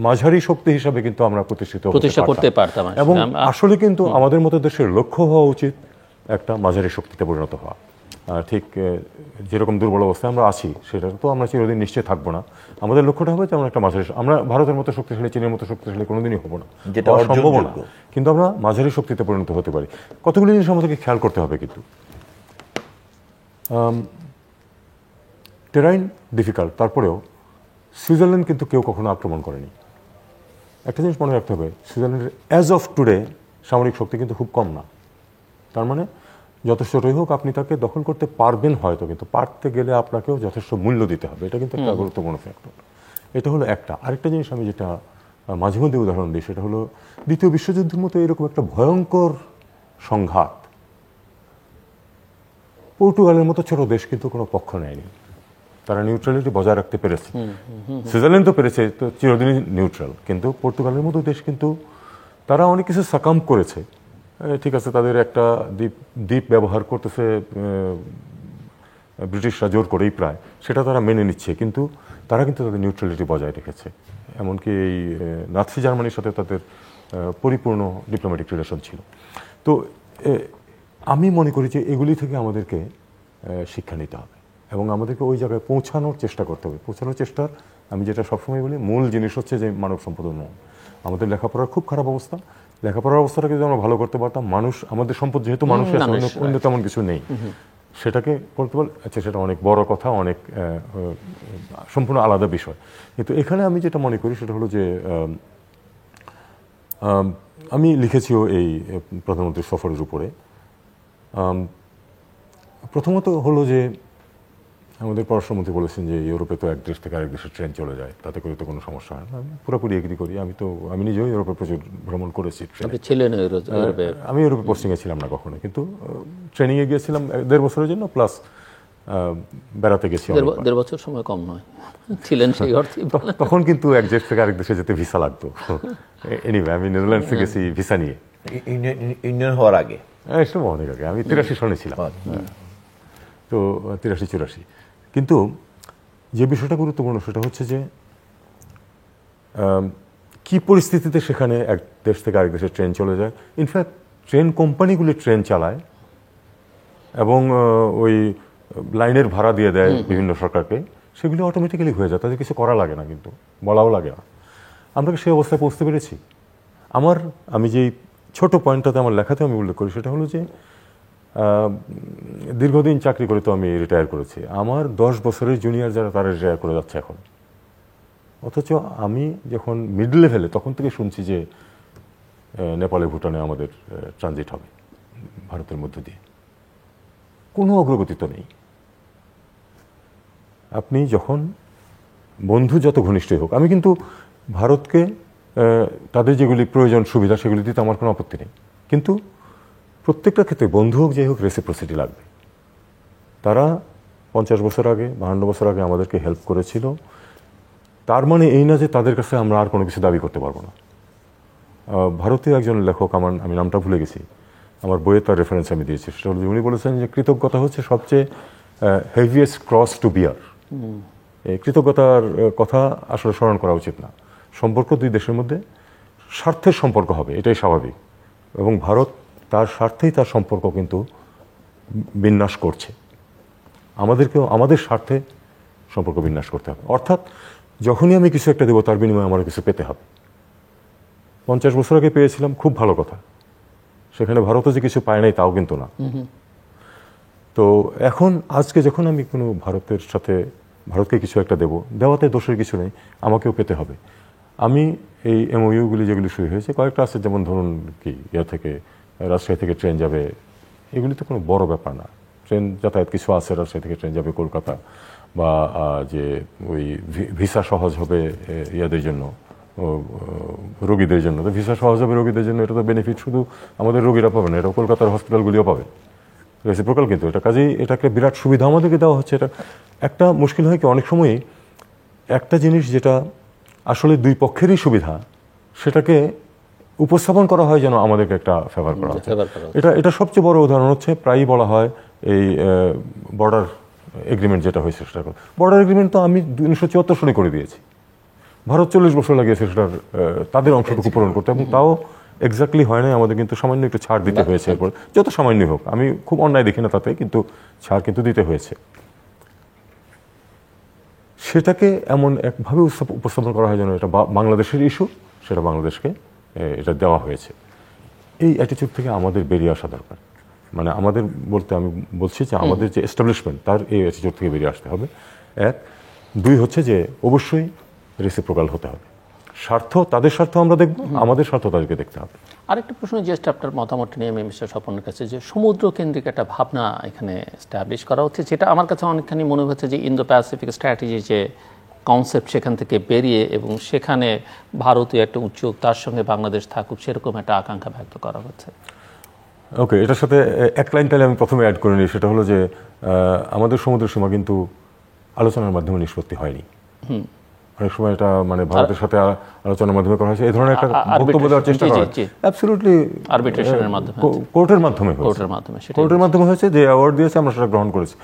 মাঝারি শক্তি হিসাবে কিন্তু আমরা প্রতিষ্ঠা করতে পারতাম। এবং আসলে কিন্তু আমাদের মতো দেশের লক্ষ্য হওয়া উচিত একটা মাঝারি শক্তিতে পরিণত হওয়া। ঠিক যেরকম দুর্বল অবস্থায় আমরা আছি, সেটা তো আমরা চিরদিন নিশ্চয়ই থাকবো না। আমাদের লক্ষ্যটা হবে যে আমরা একটা মাঝারি, আমরা ভারতের মতো শক্তিশালী, চীনের মতো শক্তিশালী কোনোদিনই হবো না, যেটা সম্ভব না, কিন্তু আমরা মাঝারি শক্তিতে পরিণত হতে পারি। কতগুলি জিনিস আমাদেরকে খেয়াল করতে হবে। কিন্তু টেরাইন ডিফিকাল্ট, তারপরেও সুইজারল্যান্ড কিন্তু কেউ কখনো আক্রমণ করেনি। একটা জিনিস মনে রাখতে হবে, সুইজারল্যান্ডের অ্যাজ অফ টুডে সামরিক শক্তি কিন্তু খুব কম না। তার মানে যথেষ্টই হোক, আপনি তাকে দখল করতে পারবেন হয়তো, কিন্তু পারতে গেলে আপনাকেও যথেষ্ট মূল্য দিতে হবে। এটা কিন্তু একটা গুরুত্বপূর্ণ ফ্যাক্টর। এটা হলো একটা। আরেকটা জিনিস আমি যেটা মাঝে মধ্যে উদাহরণ দিই, সেটা হলো দ্বিতীয় বিশ্বযুদ্ধের মতো এরকম একটা ভয়ঙ্কর সংঘাত পর্তুগালের মতো ছোট দেশ কিন্তু কোনো পক্ষ নেয়নি, তারা নিউট্রালিটি বজায় রাখতে পেরেছে। সুইজারল্যান্ড তো পেরেছে, তো চিরদিনই নিউট্রাল, কিন্তু পর্তুগালের মতো দেশ কিন্তু তারা অনেক কিছু সাকাম করেছে। ঠিক আছে, তাদের একটা দ্বীপ ব্যবহার করতেছে ব্রিটিশরা জোর করেই প্রায়, সেটা তারা মেনে নিচ্ছে, কিন্তু তারা কিন্তু তাদের নিউট্রালিটি বজায় রেখেছে। এমনকি এই নাৎসি জার্মানির সাথে তাদের পরিপূর্ণ ডিপ্লোম্যাটিক রিলেশন ছিল। তো আমি মনে করি যে এগুলি থেকে আমাদেরকে শিক্ষা নিতে হবে এবং আমাদেরকে ওই জায়গায় পৌঁছানোর চেষ্টা করতে হবে। পৌঁছানোর চেষ্টার আমি যেটা সবসময় বলি, মূল জিনিস হচ্ছে যে মানব সম্পদ উন্নয়ন। আমাদের লেখাপড়ার খুব খারাপ অবস্থা, লেখাপড়ার অবস্থাটাকে যদি আমরা ভালো করতে পারতাম, মানুষ, আমাদের সম্পদ যেহেতু মানুষের অন্য তেমন কিছু নেই, সেটাকে বলতে পারলে আচ্ছা সেটা অনেক বড় কথা, অনেক সম্পূর্ণ আলাদা বিষয়। কিন্তু এখানে আমি যেটা মনে করি সেটা হলো যে আমি লিখেছিও এই প্রধানমন্ত্রীর সফরের উপরে। প্রথমত হলো যে আমাদের পররাষ্ট্রমন্ত্রী বলেছেন যে ইউরোপে তো এক দেশ থেকে আরেক দেশে ট্রেন চলে যায়, তাতে করে তো কোনো সমস্যা হয় না। আমি পুরোপুরি এগ্রি করি। আমি নিজেও ইউরোপে প্রচুর ভ্রমণ করেছি। আমি ইউরোপে পোস্টিংয়ে ছিলাম না কখনো, কিন্তু ট্রেনিংয়ে গিয়েছিলাম 1.5 বছরের জন্য, প্লাস বেড়াতে গেছি। 1.5 বছর সময় কম নয়, ছিলেন সেই অর্থে। তখন কিন্তু এক দেশ থেকে আরেক দেশে যেতে ভিসা লাগতো। এনিওয়ে, আমি নেদারল্যান্ডসে গেছি ভিসা নিয়ে, ইন্ডিয়ান হওয়ার আগে, এসব অনেক আগে, আমি 83 সনে ছিলাম, তো 83-84। কিন্তু যে বিষয়টা গুরুত্বপূর্ণ সেটা হচ্ছে যে কি পরিস্থিতিতে সেখানে এক দেশ থেকে আরেক দেশে ট্রেন চলে যায়। ইনফ্যাক্ট ট্রেন কোম্পানিগুলি ট্রেন চালায় এবং ওই লাইনের ভাড়া দিয়ে দেয় বিভিন্ন সরকারকে, সেগুলি অটোমেটিক্যালি হয়ে যায়, তাদের কিছু করা লাগে না, কিন্তু বলাও লাগে না। আমরা কি সেই অবস্থায় পৌঁছতে পেরেছি? আমি যেই ছোট পয়েন্টটাতে আমার লেখাতে আমি উল্লেখ করি সেটা হলো যে দীর্ঘদিন চাকরি করে তো আমি রিটায়ার করেছি, আমার 10 বছরের জুনিয়র যারা তারা রিটায়ার করে যাচ্ছে এখন। অথচ আমি যখন মিড লেভেলে তখন থেকে শুনছি যে নেপালে, ভুটানে আমাদের ট্রানজিট হবে ভারতের মধ্য দিয়ে। কোনো অগ্রগতি তো নেই। আপনি যখন বন্ধু যত ঘনিষ্ঠই হোক, আমি কিন্তু ভারতকে তাদের যেগুলি প্রয়োজন সুবিধা সেগুলি দিতে আমার কোনো আপত্তি নেই, কিন্তু প্রত্যেকটা ক্ষেত্রে বন্ধু হোক যাই হোক রেসিপ্রোসিটি লাগবে। তারা 50 বছর আগে, 52 বছর আগে আমাদেরকে হেল্প করেছিল, তার মানে এই না যে তাদের কাছে আমরা আর কোনো কিছু দাবি করতে পারবো না। ভারতীয় একজন লেখক, আমি নামটা ভুলে গেছি, আমার বইয়ে তার রেফারেন্স আমি দিয়েছি, সেটা হলো উনি বলেছেন যে কৃতজ্ঞতা হচ্ছে সবচেয়ে হেভিয়েস্ট ক্রস টু বিয়ার। এই কৃতজ্ঞতার কথা আসলে স্মরণ করা উচিত না। সম্পর্ক দুই দেশের মধ্যে স্বার্থের সম্পর্ক হবে, এটাই স্বাভাবিক, এবং ভারত তার স্বার্থেই তার সম্পর্ক কিন্তু বিন্যাস করছে। আমাদেরকেও আমাদের স্বার্থে সম্পর্ক বিন্যাস করতে হবে। অর্থাৎ যখনই আমি কিছু একটা দেবো তার বিনিময়ে আমার কিছু পেতে হবে। 50 বছর আগে পেয়েছিলাম, খুব ভালো কথা। সেখানে ভারতও যে কিছু পায় নাই তাও কিন্তু না। তো এখন আজকে যখন আমি কোনো ভারতের সাথে ভারতকে কিছু একটা দেওয়াতে দোষের কিছু নেই, আমাকেও পেতে হবে। আমি এই এমওইউগুলি যেগুলি শুরু হয়েছে কয়েকটা আছে, যেমন ধরুন কি থেকে রাজশাহী থেকে ট্রেন যাবে, এগুলি তো কোনো বড় ব্যাপার না। ট্রেন যাতায়াত কিছু আছে, রাজশাহী থেকে ট্রেন যাবে কলকাতা, বা যে ওই ভিসা সহজ হবে ইয়াদের জন্য, রোগীদের জন্য। তো ভিসা সহজ হবে রোগীদের জন্য, এটা তো বেনিফিট শুধু আমাদের রোগীরা পাবে না, এটা কলকাতার হসপিটালগুলিও পাবে, রেসিপ্রোকাল। কিন্তু এটা কাজেই এটাকে বিরাট সুবিধা আমাদেরকে দেওয়া হচ্ছে। এটা একটা মুশকিল হয় কি, অনেক সময়ই একটা জিনিস যেটা আসলে দুই পক্ষেরই সুবিধা, সেটাকে উপস্থাপন করা হয় যেন আমাদেরকে একটা ফেভার করা হচ্ছে। এটা সবচেয়ে বড় উদাহরণ হচ্ছে, প্রায়ই বলা হয় এই বর্ডার এগ্রিমেন্ট যেটা হয়েছে, সেটা বর্ডার এগ্রিমেন্ট তো আমি 1974 সালে করে দিয়েছি। ভারত 40 বছর লাগিয়েছে সেটার তাদের অংশটুকু পূরণ করতে, এবং তাও এক্স্যাক্টলি হয় না। আমাদের কিন্তু সামান্য একটু ছাড় দিতে হয়েছে। এরপর যত সামান্য হোক, আমি খুব অন্যায় দেখি না তাতে, কিন্তু ছাড় কিন্তু দিতে হয়েছে। সেটাকে এমন একভাবে উপস্থাপন করা হয় যেন এটা বাংলাদেশের ইস্যু, সেটা বাংলাদেশকে এটা দেওয়া হয়েছে। এই অ্যাটিটিউড থেকে আমাদের বেরিয়ে আসা দরকার। মানে আমাদের বলতে আমি বলছি যে আমাদের যে এস্টাবলিশমেন্ট, তার এই অ্যাটিটিউড থেকে বেরিয়ে আসতে হবে। এক, দুই হচ্ছে যে অবশ্যই রেসিপ্রোকাল হতে হবে। স্বার্থ, তাদের স্বার্থ আমরা দেখব, আমাদের স্বার্থ তাদেরকে দেখতে হবে। আরেকটা প্রশ্ন, জাস্ট আপনার মতামত নিয়ে আমি মিস্টার স্বপনের কাছে, যে সমুদ্র কেন্দ্রিক একটা ভাবনা এখানে এস্টাবলিশ করা হচ্ছে, যেটা আমার কাছে অনেকখানি মনে হচ্ছে যে ইন্দো প্যাসিফিক স্ট্র্যাটেজি যে কনসেপ্ট, সেখান থেকে বেরিয়ে এবং সেখানে ভারতীয় একটা উদ্যোগ, তার সঙ্গে বাংলাদেশ থাকুক, সেরকম একটা আকাঙ্ক্ষা ব্যক্ত করা হচ্ছে। ওকে, এটার সাথে এক লাইন তাহলে আমি প্রথমে অ্যাড করে নিই। সেটা হলো যে আমাদের সমুদ্র সীমা কিন্তু আলোচনার মাধ্যমে নিষ্পত্তি হয়নি। অনেক সময় এটা মানে ভারতের সাথে আলোচনার মাধ্যমে করা হয়েছে, এই ধরনের একটা বক্তব্য দেওয়ার চেষ্টা করা হয়। অ্যাবসলিউটলি আরবিট্রেশনের মাধ্যমে, কোর্টের মাধ্যমে হয়েছে। যে অ্যাওয়ার্ড দিয়েছে আমরা সেটা গ্রহণ করেছি।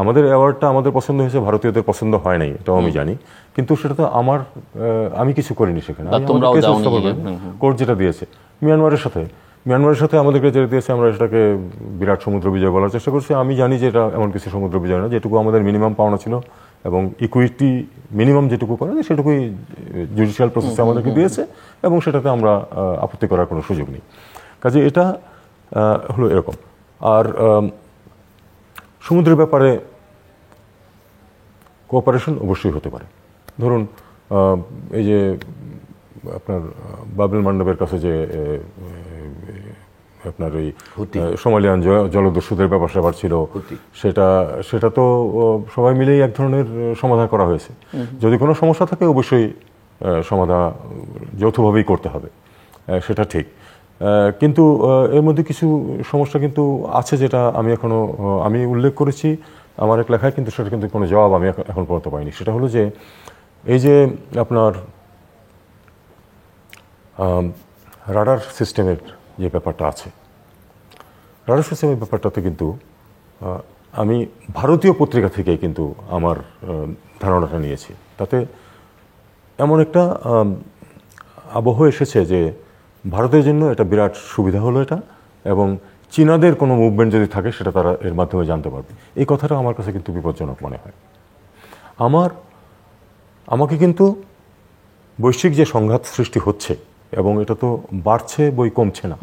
আমাদের অ্যাওয়ার্ডটা আমাদের পছন্দ হয়েছে, ভারতীয়দের পছন্দ হয় নাই, এটাও আমি জানি। কিন্তু সেটা তো আমি কিছু করিনি সেখানে। কোর্ট যেটা দিয়েছে মিয়ানমারের সাথে আমাদেরকে যেটা দিয়েছে, আমরা সেটাকে বিরাট সমুদ্র বিজয় বলার চেষ্টা করছি। আমি জানি যে এটা এমন কিছু সমুদ্র বিজয় না, যেটুকু আমাদের মিনিমাম পাওনা ছিল এবং ইকুইটি মিনিমাম যেটুকু করা যায় সেটুকুই জুডিশিয়াল প্রসেসে আমাদেরকে দিয়েছে, এবং সেটাতে আমরা আপত্তি করার কোনো সুযোগ নেই। কাজে এটা হলো এরকম। আর সমুদ্রের ব্যাপারে কোঅপারেশন অবশ্যই হতে পারে। ধরুন এই যে আপনার বাবুল মান্ডবের কাছে যে আপনার ওই সোমালিয়ান জলদস্যুদের ব্যাপার ছিল, সেটা তো সবাই মিলেই এক ধরনের সমাধান করা হয়েছে। যদি কোনো সমস্যা থাকে অবশ্যই সমাধান যৌথভাবেই করতে হবে, সেটা ঠিক। কিন্তু এর মধ্যে কিছু সমস্যা কিন্তু আছে, যেটা আমি উল্লেখ করেছি আমার এক লেখায়, কিন্তু সেটা কিন্তু কোনো জবাব আমি এখন পর্যন্ত পাইনি। সেটা হলো যে এই যে আপনার রাডার সিস্টেমের যে ব্যাপারটা আছে, রাডার সিস্টেমের ব্যাপারটাতে কিন্তু আমি ভারতীয় পত্রিকা থেকে কিন্তু আমার ধারণাটা নিয়েছি। তাতে এমন একটা আবহ এসেছে যে ভারতের জন্য এটা বিরাট সুবিধা হলো এটা, এবং চীনাদের কোনো মুভমেন্ট যদি থাকে সেটা তারা এর মাধ্যমে জানতে পারবে। এই কথাটা আমার কাছে কিন্তু বিপজ্জনক মনে হয়। আমাকে কিন্তু বৈশ্বিক যে সংঘাত সৃষ্টি হচ্ছে, এবং এটা তো বাড়ছে বই কমছে না,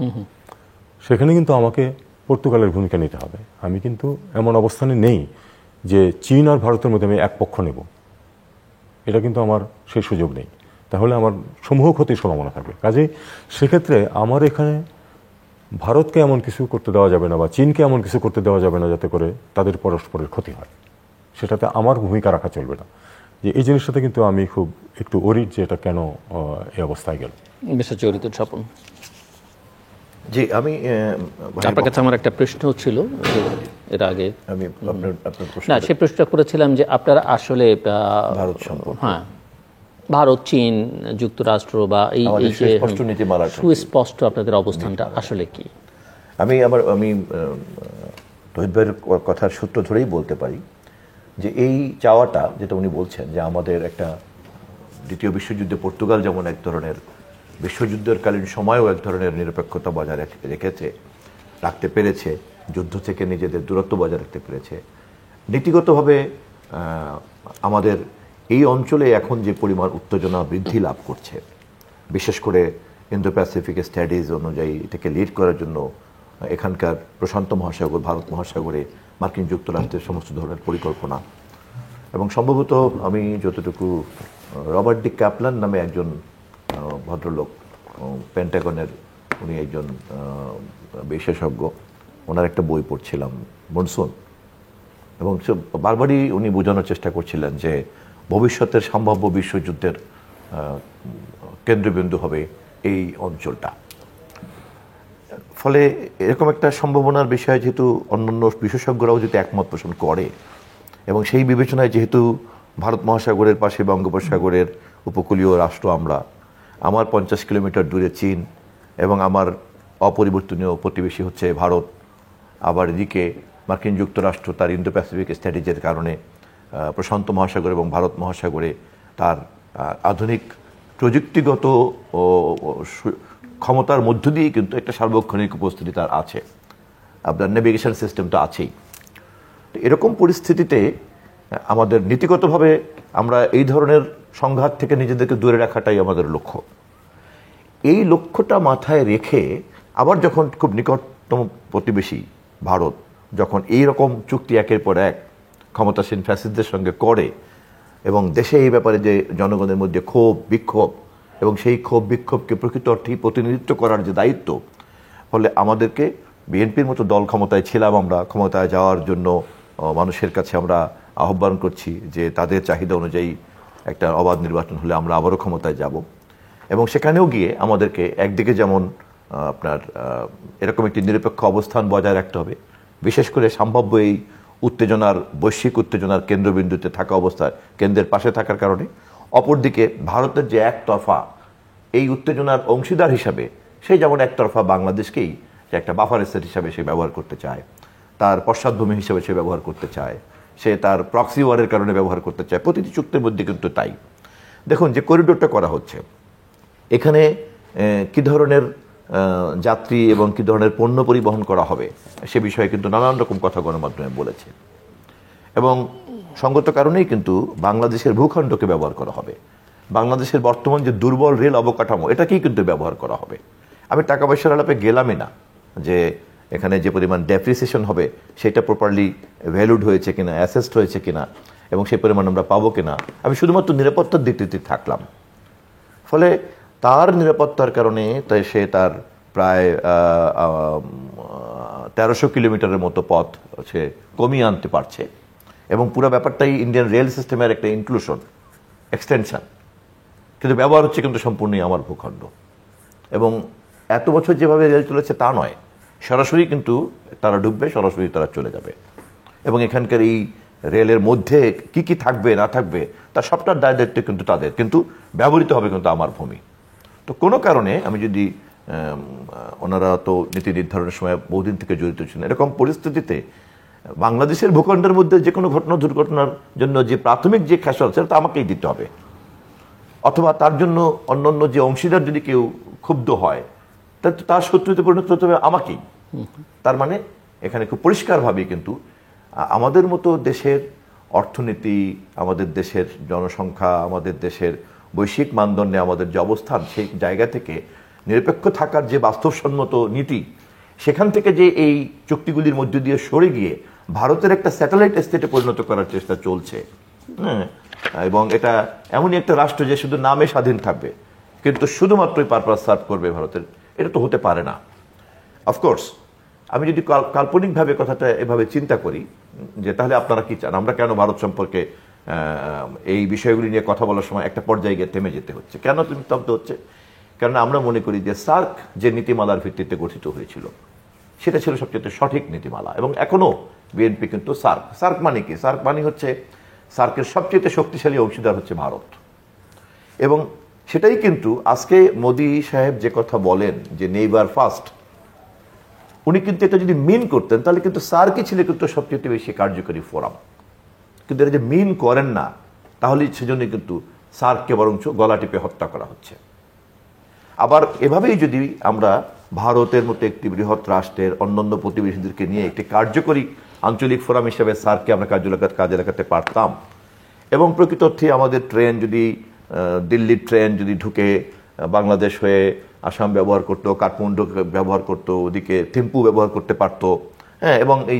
সেখানে কিন্তু আমাকে পর্তুগালের ভূমিকা নিতে হবে। আমি কিন্তু এমন অবস্থানে নেই যে চীন আর ভারতের মধ্যে আমি এক পক্ষ নেব, এটা কিন্তু আমার সেই সুযোগ নেই। তাহলে আমার সমূহ ক্ষতির সম্ভাবনা থাকবে। কাজেই সেক্ষেত্রে আমার এখানে ভারতকে এমন কিছু করতে দেওয়া যাবে না, বা চীনকে এমন কিছু করতে দেওয়া যাবে না যাতে করে তাদের পরস্পরের ক্ষতি হয়। সেটাতে আমার ভূমিকা রাখা চলবে না। যে এই জিনিসটাতে কিন্তু আমি খুব একটু অরিড যে এটা কেন এই অবস্থায় গেল। স্বপন জি, আমি আপনার কাছে আমার একটা প্রশ্ন ছিল এর আগে, আমি আপনার প্রশ্ন না সেই প্রশ্নটা করেছিলাম যে আপনারা আসলে ভারত সম্পর্কে, হ্যাঁ, ভারত, চীন, যুক্তরাষ্ট্র বা এই যে সুস্পষ্ট আপনাদের অবস্থানটা আসলে কি? আমি তহিদ ভাইয়ের কথার সূত্র ধরেই বলতে পারি যে এই চাওয়াটা যেটা উনি বলছেন, যে আমাদের একটা দ্বিতীয় বিশ্বযুদ্ধে পর্তুগাল যেমন এক ধরনের বিশ্বযুদ্ধের কালীন সময়ও এক ধরনের নিরপেক্ষতা বজায় রাখতে পেরেছে, যুদ্ধ থেকে নিজেদের দূরত্ব বজায় রাখতে পেরেছে। নীতিগতভাবে আমাদের এই অঞ্চলে এখন যে পরিমাণ উত্তেজনা বৃদ্ধি লাভ করছে, বিশেষ করে ইন্দো প্যাসিফিক স্টাডিজ অনুযায়ী এটাকে লিড করার জন্য এখানকার প্রশান্ত মহাসাগর, ভারত মহাসাগরে মার্কিন যুক্তরাষ্ট্রের সমস্ত ধরনের পরিকল্পনা, এবং সম্ভবত আমি যতটুকু রবার্ট ডি ক্যাপলান নামে একজন ভদ্রলোক, পেন্টাগনের উনি একজন বিশেষজ্ঞ, ওনার একটা বই পড়ছিলাম মনসুন, এবং বারবারই উনি বোঝানোর চেষ্টা করছিলেন যে ভবিষ্যতের সম্ভাব্য বিশ্বযুদ্ধের কেন্দ্রবিন্দু হবে এই অঞ্চলটা। ফলে এরকম একটা সম্ভাবনার বিষয়ে যেহেতু অন্যান্য বিশেষজ্ঞরাও যদি একমত পোষণ করে, এবং সেই বিবেচনায় যেহেতু ভারত মহাসাগরের পাশে বঙ্গোপসাগরের উপকূলীয় রাষ্ট্র আমরা, আমার 50 কিলোমিটার দূরে চীন, এবং আমার অপরিবর্তনীয় প্রতিবেশী হচ্ছে ভারত, আবার এদিকে মার্কিন যুক্তরাষ্ট্র তার ইন্দো প্যাসিফিক স্ট্র্যাটেজির কারণে প্রশান্ত মহাসাগর এবং ভারত মহাসাগরে তার আধুনিক প্রযুক্তিগত ক্ষমতার মধ্য দিয়েই কিন্তু একটা সার্বক্ষণিক উপস্থিতি তার আছে, আপনার নেভিগেশন সিস্টেমটা আছেই। এরকম পরিস্থিতিতে আমাদের নীতিগতভাবে আমরা এই ধরনের সংঘাত থেকে নিজেদেরকে দূরে রাখাটাই আমাদের লক্ষ্য। এই লক্ষ্যটা মাথায় রেখে আবার যখন খুব নিকটতম প্রতিবেশী ভারত যখন এই রকম চুক্তি একের পর এক ক্ষমতাসীন ফ্যাসিস্টদের সঙ্গে করে, এবং দেশে এই ব্যাপারে যে জনগণের মধ্যে ক্ষোভ বিক্ষোভ, এবং সেই ক্ষোভ বিক্ষোভকে প্রকৃত অর্থেই প্রতিনিধিত্ব করার যে দায়িত্ব, ফলে আমাদেরকে বিএনপির মতো দল ক্ষমতায় ছিলাম, আমরা ক্ষমতায় যাওয়ার জন্য মানুষের কাছে আমরা আহ্বান করছি যে তাদের চাহিদা অনুযায়ী একটা অবাধ নির্বাচন হলে আমরা আবারও ক্ষমতায় যাব, এবং সেখানেও গিয়ে আমাদেরকে একদিকে যেমন আপনার এরকম একটি নিরপেক্ষ অবস্থান বজায় রাখতে হবে, বিশেষ করে সম্ভাব্য এই উত্তেজনার বৈশ্বিক উত্তেজনার কেন্দ্রবিন্দুতে থাকা অবস্থায় কেন্দ্রের পাশে থাকার কারণে, অপরদিকে ভারতের যে একতরফা এই উত্তেজনার অংশীদার হিসাবে সেই যেমন একতরফা বাংলাদেশকেই যে একটা বাফার স্টেট হিসাবে সে ব্যবহার করতে চায়, তার পশ্চাৎভূমি হিসেবে সে ব্যবহার করতে চায়, সে তার প্রক্সি ওয়ারের কারণে ব্যবহার করতে চায়। প্রতিটি চুক্তির মধ্যে কিন্তু তাই। দেখুন যে করিডোরটা করা হচ্ছে, এখানে কি ধরনের যাত্রী এবং কি ধরনের পণ্য পরিবহন করা হবে সে বিষয়ে কিন্তু নানান রকম কথা গণমাধ্যমে বলেছে, এবং সঙ্গত কারণেই কিন্তু বাংলাদেশের ভূখণ্ডকে ব্যবহার করা হবে, বাংলাদেশের বর্তমান যে দুর্বল রেল অবকাঠামো এটাকেই কিন্তু ব্যবহার করা হবে। আমি টাকা পয়সার আলাপে গেলামই না যে এখানে যে পরিমাণ ডেপ্রিসিয়েশন হবে সেটা প্রপারলি ভ্যালুড হয়েছে কিনা, অ্যাসেসড হয়েছে কিনা, এবং সেই পরিমাণ আমরা পাবো কিনা। আমি শুধুমাত্র নিরাপত্তার দিকটিতে থাকলাম। ফলে তার নিরাপত্তার কারণে তাই সে তার প্রায় 1300 কিলোমিটারের মতো পথ সে কমিয়ে আনতে পারছে, এবং পুরো ব্যাপারটাই ইন্ডিয়ান রেল সিস্টেমের একটা ইনক্লুশন, এক্সটেনশন, কিন্তু ব্যবহার হচ্ছে কিন্তু সম্পূর্ণই আমার ভূখণ্ড। এবং এত বছর যেভাবে রেল চলেছে তা নয়, সরাসরি কিন্তু তারা ঢুকবে, সরাসরি তারা চলে যাবে, এবং এখানকার এই রেলের মধ্যে কি কি থাকবে না থাকবে তার সবটার দায় দায়িত্ব কিন্তু তাদের, কিন্তু ব্যবহৃত হবে কিন্তু আমার ভূমি। তো কোনো কারণে আমি যদি ওনারা তো নীতি নির্ধারণের সময় বহুদিন থেকে জড়িত ছিলেন, এরকম পরিস্থিতিতে বাংলাদেশের ভূখণ্ডের মধ্যে যে কোনো ঘটনা দুর্ঘটনার জন্য যে প্রাথমিক যে খেসারত সেটা আমাকেই দিতে হবে, অথবা তার জন্য অন্যান্য যে অংশীদার যদি কেউ ক্ষুব্ধ হয় তার শত্রুতে পরিণত হতে হবে আমাকেই। তার মানে এখানে খুব পরিষ্কারভাবেই কিন্তু আমাদের মতো দেশের অর্থনীতি, আমাদের দেশের জনসংখ্যা, আমাদের দেশের বৈশ্বিক মানদণ্ডে আমাদের যে অবস্থান, সেই জায়গা থেকে নিরপেক্ষ থাকার যে বাস্তবসম্মত নীতি, সেখান থেকে যে এই চুক্তিগুলির মধ্য দিয়ে সরে গিয়ে ভারতের একটা স্যাটেলাইট স্টেটে পরিণত করার চেষ্টা চলছে, হ্যাঁ, এবং এটা এমনই একটা রাষ্ট্র যে শুধু নামে স্বাধীন থাকবে কিন্তু শুধুমাত্রই পারপাস সার্ভ করবে ভারতের, এটা তো হতে পারে না। অফকোর্স আমি যদি কাল্পনিকভাবে কথাটা এভাবে চিন্তা করি যে তাহলে আপনারা কি চান, আমরা কেন ভারত সম্পর্কে এই বিষয়গুলি নিয়ে কথা বলার সময় একটা পর্যায়ে গিয়ে থেমে যেতে হচ্ছে, কেন তুমি স্তব্ধ হচ্ছে? কারণ আমরা মনে করি যে সার্ক যে নীতিমালার ভিত্তিতে গঠিত হয়েছিল সেটা ছিল সবচেয়ে সঠিক নীতিমালা, এবং এখনো বিএনপি কিন্তু সার্ক মানে কি, সার্ক মানে হচ্ছে সার্কের সবচেয়ে শক্তিশালী অংশীদার হচ্ছে ভারত, এবং সেটাই কিন্তু আজকে মোদি সাহেব যে কথা বলেন যে নেইবার ফার্স্ট, উনি কিন্তু এটা যদি মিন করতেন তাহলে কিন্তু সার্কই ছিল কিন্তু সবচেয়ে বেশি কার্যকরী ফোরাম, কিন্তু এটা যে মিন করেন না তাহলে সেজন্য কিন্তু সার্ককে বরঞ্চ গলা টিপে হত্যা করা হচ্ছে। আবার এভাবেই যদি আমরা ভারতের মতো একটি বৃহৎ রাষ্ট্রের অন্যান্য প্রতিবেশীদেরকে নিয়ে একটি কার্যকরী আঞ্চলিক ফোরাম হিসেবে সার্ককে আমরা কাজে লাগাতে পারতাম, এবং প্রকৃত অর্থে আমাদের ট্রেন যদি দিল্লির ট্রেন যদি ঢুকে বাংলাদেশ হয়ে আসাম ব্যবহার করতো, কাঠমান্ডু ব্যবহার করতো, ওদিকে থিম্পু ব্যবহার করতে পারতো, হ্যাঁ, এবং এই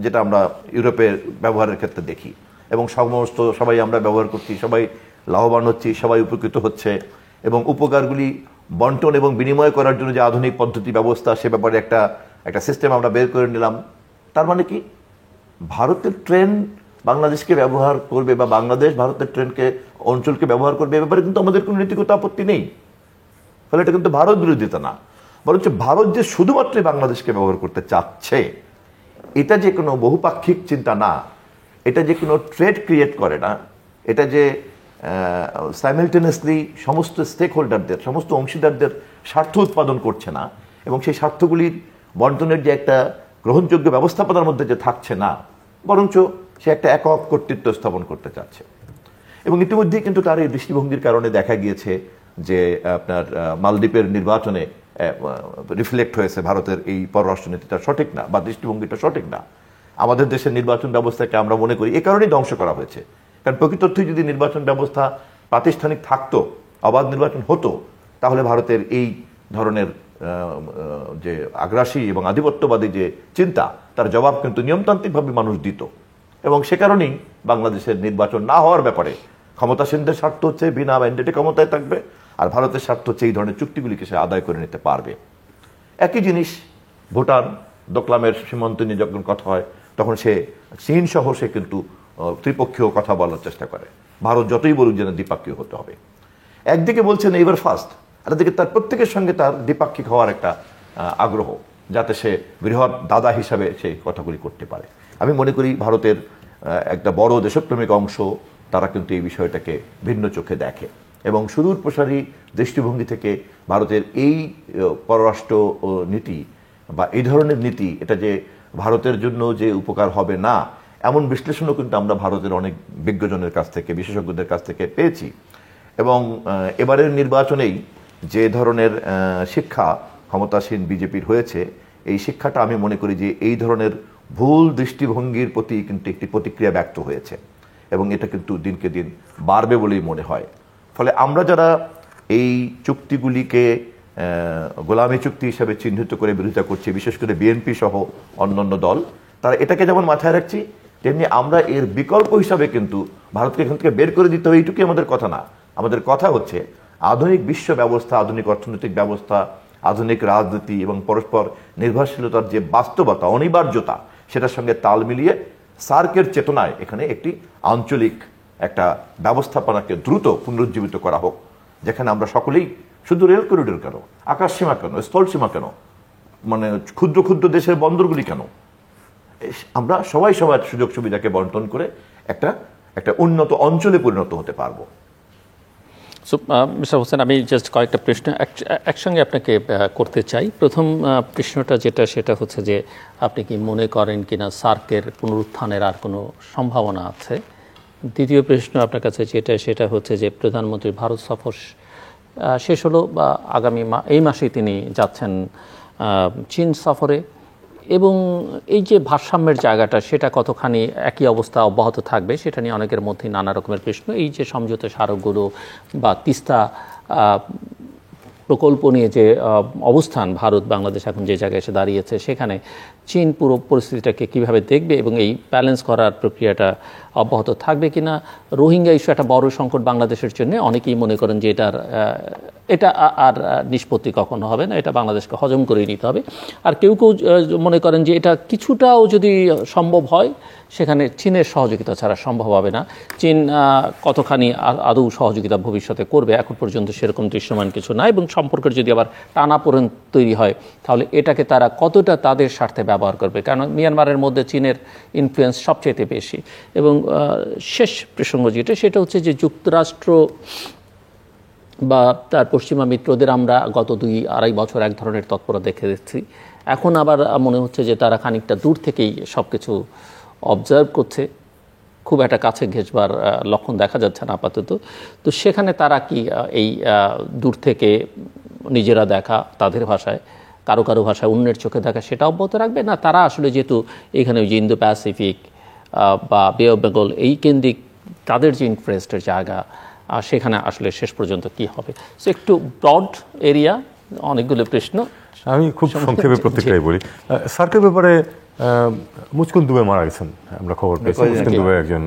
যেটা আমরা ইউরোপের ব্যবহারের ক্ষেত্রে দেখি, এবং সবাই আমরা ব্যবহার করছি, সবাই লাভবান হচ্ছি, সবাই উপকৃত হচ্ছে, এবং উপকারগুলি বন্টন এবং বিনিময় করার জন্য যে আধুনিক পদ্ধতি ব্যবস্থা, সে ব্যাপারে একটা সিস্টেম আমরা বের করে নিলাম। তার মানে কি ভারতের ট্রেন বাংলাদেশকে ব্যবহার করবে বা বাংলাদেশ ভারতের ট্রেনকে অঞ্চলকে ব্যবহার করবে, এ ব্যাপারে কিন্তু আমাদের কোনো নীতিগত আপত্তি নেই। ফলে এটা কিন্তু ভারত বিরোধিতা না, বরঞ্চ ভারত যে শুধুমাত্র বাংলাদেশকে ব্যবহার করতে চাচ্ছে, এটা যে কোনো বহুপাক্ষিক চিন্তা না, এটা যে কোনো ট্রেড ক্রিয়েট করে না, এটা যে সাইমালটেনিয়াসলি সমস্ত স্টেক হোল্ডারদের, সমস্ত অংশীদারদের স্বার্থ উৎপাদন করছে না, এবং সেই স্বার্থগুলির বন্টনের যে একটা গ্রহণযোগ্য ব্যবস্থাপনার মধ্যে যে থাকছে না, বরঞ্চ সে একটা একক কর্তৃত্ব স্থাপন করতে চাচ্ছে। এবং ইতিমধ্যেই কিন্তু তার এই দৃষ্টিভঙ্গির কারণে দেখা গিয়েছে যে আপনার মালদ্বীপের নির্বাচনে রিফ্লেক্ট হয়েছে ভারতের এই পররাষ্ট্রনীতিটা সঠিক না বা দৃষ্টিভঙ্গিটা সঠিক না। আমাদের দেশের নির্বাচন ব্যবস্থাকে আমরা মনে করি এ কারণেই ধ্বংস করা হয়েছে, কারণ প্রকৃতার্থে যদি নির্বাচন ব্যবস্থা প্রাতিষ্ঠানিক থাকতো, অবাধ নির্বাচন হতো, তাহলে ভারতের এই ধরনের যে আগ্রাসী এবং আধিপত্যবাদী যে চিন্তা, তার জবাব কিন্তু নিয়মতান্ত্রিকভাবে মানুষ দিত। এবং সে কারণেই বাংলাদেশের নির্বাচন না হওয়ার ব্যাপারে ক্ষমতাসীনদের স্বার্থ হচ্ছে বিনা ম্যান্ডেটে ক্ষমতায় থাকবে, আর ভারতের স্বার্থ হচ্ছে এই ধরনের চুক্তিগুলিকে সে আদায় করে নিতে পারবে। একই জিনিস ভুটান দোকলামের সীমান্ত নিয়ে যখন কথা হয়, তখন সে চীন সহ সে কিন্তু ত্রিপক্ষীয় কথা বলার চেষ্টা করে। ভারত যতই বলুক যেন দ্বিপাক্ষিক হতে হবে। একদিকে বলছেন এবার ফার্স্ট, আর একদিকে তার প্রত্যেকের সঙ্গে তার দ্বিপাক্ষিক হওয়ার একটা আগ্রহ, যাতে সে বৃহৎ দাদা হিসাবে সেই কথাগুলি করতে পারে। আমি মনে করি ভারতের একটা বড় দেশপ্রেমিক অংশ, তারা কিন্তু এই বিষয়টাকে ভিন্ন চোখে দেখে, এবং সুদূর প্রসারী দৃষ্টিভঙ্গি থেকে ভারতের এই পররাষ্ট্র নীতি বা এই ধরনের নীতি, এটা যে ভারতের জন্য যে উপকার হবে না, এমন বিশ্লেষণও কিন্তু আমরা ভারতের অনেক বিজ্ঞজনের কাছ থেকে, বিশেষজ্ঞদের কাছ থেকে পেয়েছি। এবং এবারের নির্বাচনেই যে ধরনের শিক্ষা ক্ষমতাসীন বিজেপির হয়েছে, এই শিক্ষাটা আমি মনে করি যে এই ধরনের ভুল দৃষ্টিভঙ্গির প্রতি কিন্তু একটি প্রতিক্রিয়া ব্যক্ত হয়েছে, এবং এটা কিন্তু দিনকে দিন বাড়বে বলেই মনে হয়। ফলে আমরা যারা এই চুক্তিগুলিকে গোলামি চুক্তি হিসাবে চিহ্নিত করে বিরোধিতা করছি, বিশেষ করে বিএনপি সহ অন্যান্য দল, তারা এটাকে যেমন মাথায় রাখছি, তেমনি আমরা এর বিকল্প হিসাবে কিন্তু ভারতকে এখান থেকে বের করে দিতে হবে, এইটুকুই আমাদের কথা না। আমাদের কথা হচ্ছে আধুনিক বিশ্ব ব্যবস্থা, আধুনিক অর্থনৈতিক ব্যবস্থা, আধুনিক রাজনীতি এবং পরস্পর নির্ভরশীলতার যে বাস্তবতা, অনিবার্যতা, সেটার সঙ্গে তাল মিলিয়ে সার্কের চেতনায় এখানে একটি আঞ্চলিক একটা ব্যবস্থাপনাকে দ্রুত পুনরুজ্জীবিত করা হোক, যেখানে আমরা সকলেই, শুধু রেল করিডোর কেন, আকাশ সীমা কেন, স্থল সীমা কেন, মানে ক্ষুদ্র ক্ষুদ্র দেশের বন্দরগুলি কেন, আমরা সবাই সবার সুযোগ সুবিধাকে বন্টন করে একটা উন্নত অঞ্চলে পরিণত হতে পারবো। সো মিস্টার হোসেন, আমি জাস্ট কয়েকটা প্রশ্ন একসঙ্গে আপনাকে করতে চাই। প্রথম প্রশ্নটা সেটা হচ্ছে যে আপনি কি মনে করেন কিনা সার্কের পুনরুত্থানের আর কোনো সম্ভাবনা আছে? দ্বিতীয় প্রশ্ন আপনার কাছে সেটা হচ্ছে যে প্রধানমন্ত্রী ভারত সফর শেষ হলো বা এই মাসেই তিনি যাচ্ছেন চীন সফরে, এবং এই যে ভারসাম্যের জায়গাটা, সেটা কতখানি একই অবস্থা অব্যাহত থাকবে, সেটা নিয়ে অনেকের মধ্যে নানা রকমের প্রশ্ন। এই যে সমঝোতা স্মারকগুলো বা তিস্তা প্রকল্প নিয়ে যে অবস্থান ভারত বাংলাদেশ এখন যে জায়গায় এসে দাঁড়িয়েছে, সেখানে চীন পুরো পরিস্থিতিটাকে কীভাবে দেখবে এবং এই ব্যালেন্স করার প্রক্রিয়াটা অব্যাহত থাকবে কিনা। রোহিঙ্গা ইস্যু একটা বড় সংকট বাংলাদেশের জন্য, অনেকেই মনে করেন যে এটা আর নিষ্পত্তি কখনো হবে না, এটা বাংলাদেশকে হজম করে নিতে হবে। আর কেউ মনে করেন যে এটা কিছুটাও যদি সম্ভব হয়, সেখানে চীনের সহযোগিতা ছাড়া সম্ভব হবে না। চীন কতখানি আদৌ সহযোগিতা ভবিষ্যতে করবে, এখন পর্যন্ত সেরকম দৃশ্যমান কিছু না। এবং সম্পর্কের যদি আবার টানাপোড়েন তৈরি হয়, তাহলে এটাকে তারা কতটা তাদের স্বার্থে ব্যবহার করবে, কারণ মিয়ানমারের মধ্যে চীনের ইনফ্লুয়েন্স সবচেয়ে বেশি। এবং শেষ প্রসঙ্গ সেটা হচ্ছে যে যুক্তরাষ্ট্র বা তার পশ্চিমা মিত্রদের আমরা গত 2-2.5 বছর এক ধরনের তৎপরতা দেখে দিচ্ছি, এখন আবার মনে হচ্ছে যে তারা খানিকটা দূর থেকেই সব কিছু অবজার্ভ করছে, খুব একটা কাছে ঘেঁচবার লক্ষণ দেখা যাচ্ছে না আপাতত। তো সেখানে তারা কি এই দূর থেকে নিজেরা দেখা, তাদের ভাষায়, কারো কারো ভাষায় অন্যের চোখে দেখা, সেটা অব্যাহত রাখবে না? তারা আসলে যেহেতু এখানে ওই যে ইন্দো প্যাসিফিক বা বে অফ বেঙ্গল এই কেন্দ্রিক তাদের যে ইন্টারেস্টের জায়গা, আর সেখানে আসলে শেষ পর্যন্ত কি হবে। সো একটু ব্রড এরিয়া, অনেকগুলো প্রশ্ন, আমি খুব সংক্ষেপে প্রত্যেকটাই বলি। সার্কের ব্যাপারে মুচকুন দুবে মারা গেছেন, আমরা খবর পেয়েছি। মুচকুন দুবে একজন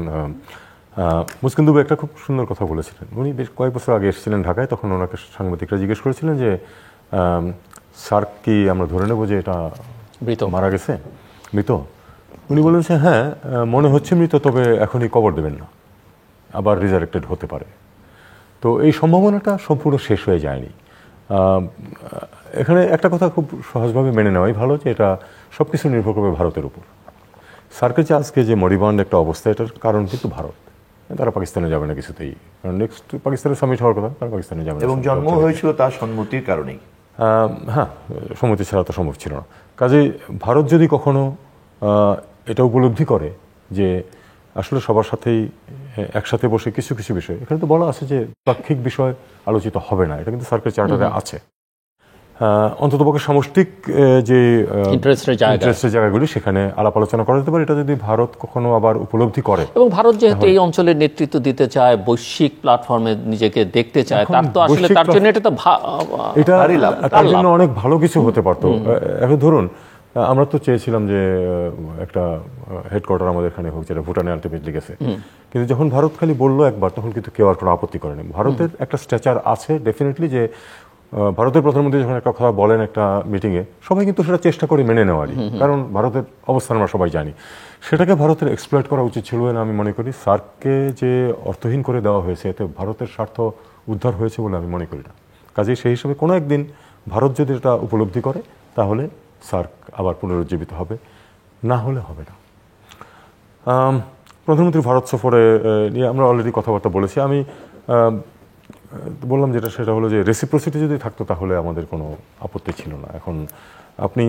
মুচকুন দুবে একটা খুব সুন্দর কথা বলেছিলেন। উনি বেশ কয়েক বছর আগে এসেছিলেন ঢাকায়, তখন ওনাকে সাংবাদিকরা জিজ্ঞেস করেছিলেন যে সার্ক কি আমরা ধরে নেব যে এটা মৃত, মারা গেছে, মৃত? উনি বললেন যে হ্যাঁ, মনে হচ্ছে মৃত, তবে এখনই কবর দেবেন না, আবার রিজারেক্টেড হতে পারে। তো এই সম্ভাবনাটা সম্পূর্ণ শেষ হয়ে যায়নি। এখানে একটা কথা খুব সহজভাবে মেনে নেওয়াই ভালো, যে এটা সব কিছু নির্ভর করবে ভারতের উপর। সার্কের যে আজকে যে মরিবান্ড একটা অবস্থা, এটার কারণ কিন্তু ভারত। তারা পাকিস্তানে যাবে না কিছুতেই, কারণ নেক্সট পাকিস্তানের সামিট হওয়ার কথা, তারা পাকিস্তানে যাবে না। এবং জন্ম হয়েছিল তার সম্মতির কারণেই। হ্যাঁ, সম্মতি ছাড়া তো সম্ভব ছিল না। কাজেই ভারত যদি কখনো এটা উপলব্ধি করে যে আসলে সবার সাথেই একসাথে বসে কিছু কিছু বিষয়, এখানে তো বলা আছে যে তাৎক্ষিক বিষয় আলোচিত হবে না, এটা কিন্তু সরকারের চার্টারে আছে। অন্ততপক্ষে সামষ্টিক যে ইন্টারেস্টের জায়গাগুলি, সেখানে আলাপ আলোচনা করা যেতে পারে। এটা যদি ভারত কখনো আবার উপলব্ধি করে, এবং ভারত যেহেতু এই অঞ্চলের নেতৃত্ব দিতে চায়, বৈশ্বিক প্ল্যাটফর্মে নিজেকে দেখতে চায়, তার তো আসলে তার জন্য এটা তো তার জন্য অনেক ভালো কিছু হতে পারতো। এখন ধরুন, আমরা তো চেয়েছিলাম যে একটা হেডকোয়ার্টার আমাদের এখানে হোক, যেটা ভুটানে আলটিমেটলি গেছে। কিন্তু যখন ভারত খালি বললো একবার, তখন কিন্তু কেউ আর কোনো আপত্তি করেনি। ভারতের একটা স্ট্যাচার আছে ডেফিনেটলি, যে ভারতের প্রধানমন্ত্রী যখন একটা কথা বলেন একটা মিটিংয়ে, সবাই কিন্তু সেটা চেষ্টা করে মেনে নেওয়ারই, কারণ ভারতের অবস্থান আমরা সবাই জানি। সেটাকে ভারতের এক্সপ্লয়েট করা উচিত ছিল না আমি মনে করি। সার্ককে যে অর্থহীন করে দেওয়া হয়েছে, এতে ভারতের স্বার্থ উদ্ধার হয়েছে বলে আমি মনে করি না। কাজেই সেই হিসেবে কোনো একদিন ভারত যদি এটা উপলব্ধি করে, তাহলে সার্ক আবার পুনরুজ্জীবিত হবে, না হলে হবে না। প্রধানমন্ত্রী ভারত সফরে নিয়ে আমরা অলরেডি কথাবার্তা বলেছি। আমি বললাম যেটা, সেটা হলো যে রেসিপ্রোসিটি যদি থাকতো তাহলে আমাদের কোনো আপত্তি ছিল না। এখন আপনি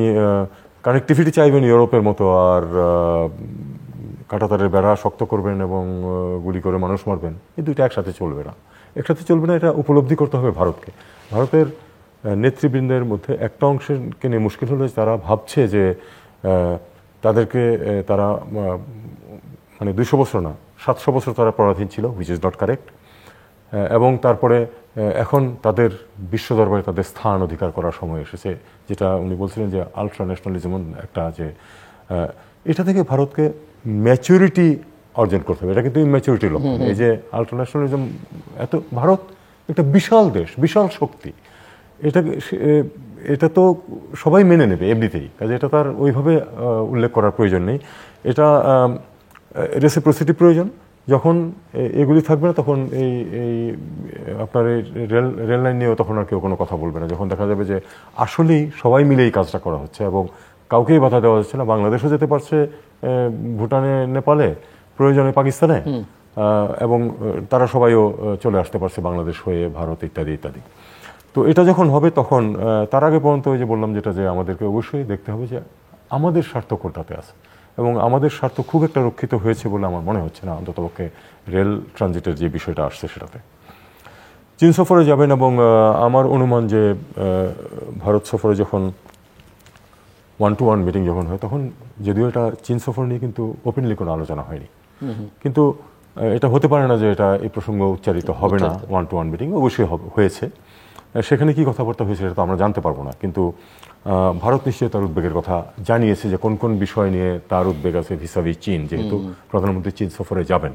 কানেক্টিভিটি চাইবেন ইউরোপের মতো, আর কাঁটাতারের বেড়া শক্ত করবেন এবং গুলি করে মানুষ মারবেন, এই দুইটা একসাথে চলবে না। একসাথে চলবে না, এটা উপলব্ধি করতে হবে ভারতকে। ভারতের নেতৃবৃন্দের মধ্যে একটা অংশকে নিয়ে মুশকিল হলো, তারা ভাবছে যে তাদেরকে তারা মানে 200 বছর না 700 বছর তারা পরাধীন ছিল, হুইচ ইজ নট কারেক্ট। এবং তারপরে এখন তাদের বিশ্ব দরবারে তাদের স্থান অধিকার করার সময় এসেছে, যেটা উনি বলছিলেন যে আলট্রা ন্যাশনালিজম একটা, যে এটা থেকে ভারতকে ম্যাচুরিটি অর্জন করতে হবে। এটা কিন্তু ইম্যাচুরিটি লক্ষণ। এই যে আলট্রা ন্যাশনালিজম, এত ভারত একটা বিশাল দেশ, বিশাল শক্তি, এটা তো সবাই মেনে নেবে এমনিতেই, কাজে এটা তার ওইভাবে উল্লেখ করার প্রয়োজন নেই। এটা রেসিপ্রোসিটি প্রয়োজন। যখন এগুলি থাকবে না, তখন এই আপনার এই রেল লাইন নিয়েও তখন আর কেউ কোনো কথা বলবে না। যখন দেখা যাবে যে আসলেই সবাই মিলে এই কাজটা করা হচ্ছে এবং কাউকেই বাধা দেওয়া যাচ্ছে না, বাংলাদেশও যেতে পারছে ভুটানে, নেপালে, প্রয়োজনে পাকিস্তানে, এবং তারা সবাইও চলে আসতে পারছে বাংলাদেশ হয়ে, ভারত ইত্যাদি ইত্যাদি। তো এটা যখন হবে, তখন তার আগে পর্যন্ত ওই যে বললাম যেটা, যে আমাদেরকে অবশ্যই দেখতে হবে যে আমাদের স্বার্থ কোনটাতে আছে, এবং আমাদের স্বার্থ খুব একটা রক্ষিত হয়েছে বলে আমার মনে হচ্ছে না, অন্ততপক্ষে রেল ট্রানজিটের যে বিষয়টা আসছে সেটাতে। চীন সফরে যাবেন, এবং আমার অনুমান যে ভারত সফরে যখন 1-to-1 মিটিং যখন হয়, তখন যদিও এটা চীন সফর নিয়ে কিন্তু ওপেনলি কোনো আলোচনা হয়নি, কিন্তু এটা হতে পারে না যে এটা এই প্রসঙ্গ উচ্চারিত হবে না। 1-to-1 মিটিং অবশ্যই হয়েছে, সেখানে কি কথাবার্তা হয়েছে সেটা তো আমরা জানতে পারবো না, কিন্তু ভারত নিশ্চয়ই তার উদ্বেগের কথা জানিয়েছে, যে কোন কোন বিষয় নিয়ে তার উদ্বেগ আছে ভিসাভি চীন, যেহেতু প্রধানমন্ত্রী চীন সফরে যাবেন।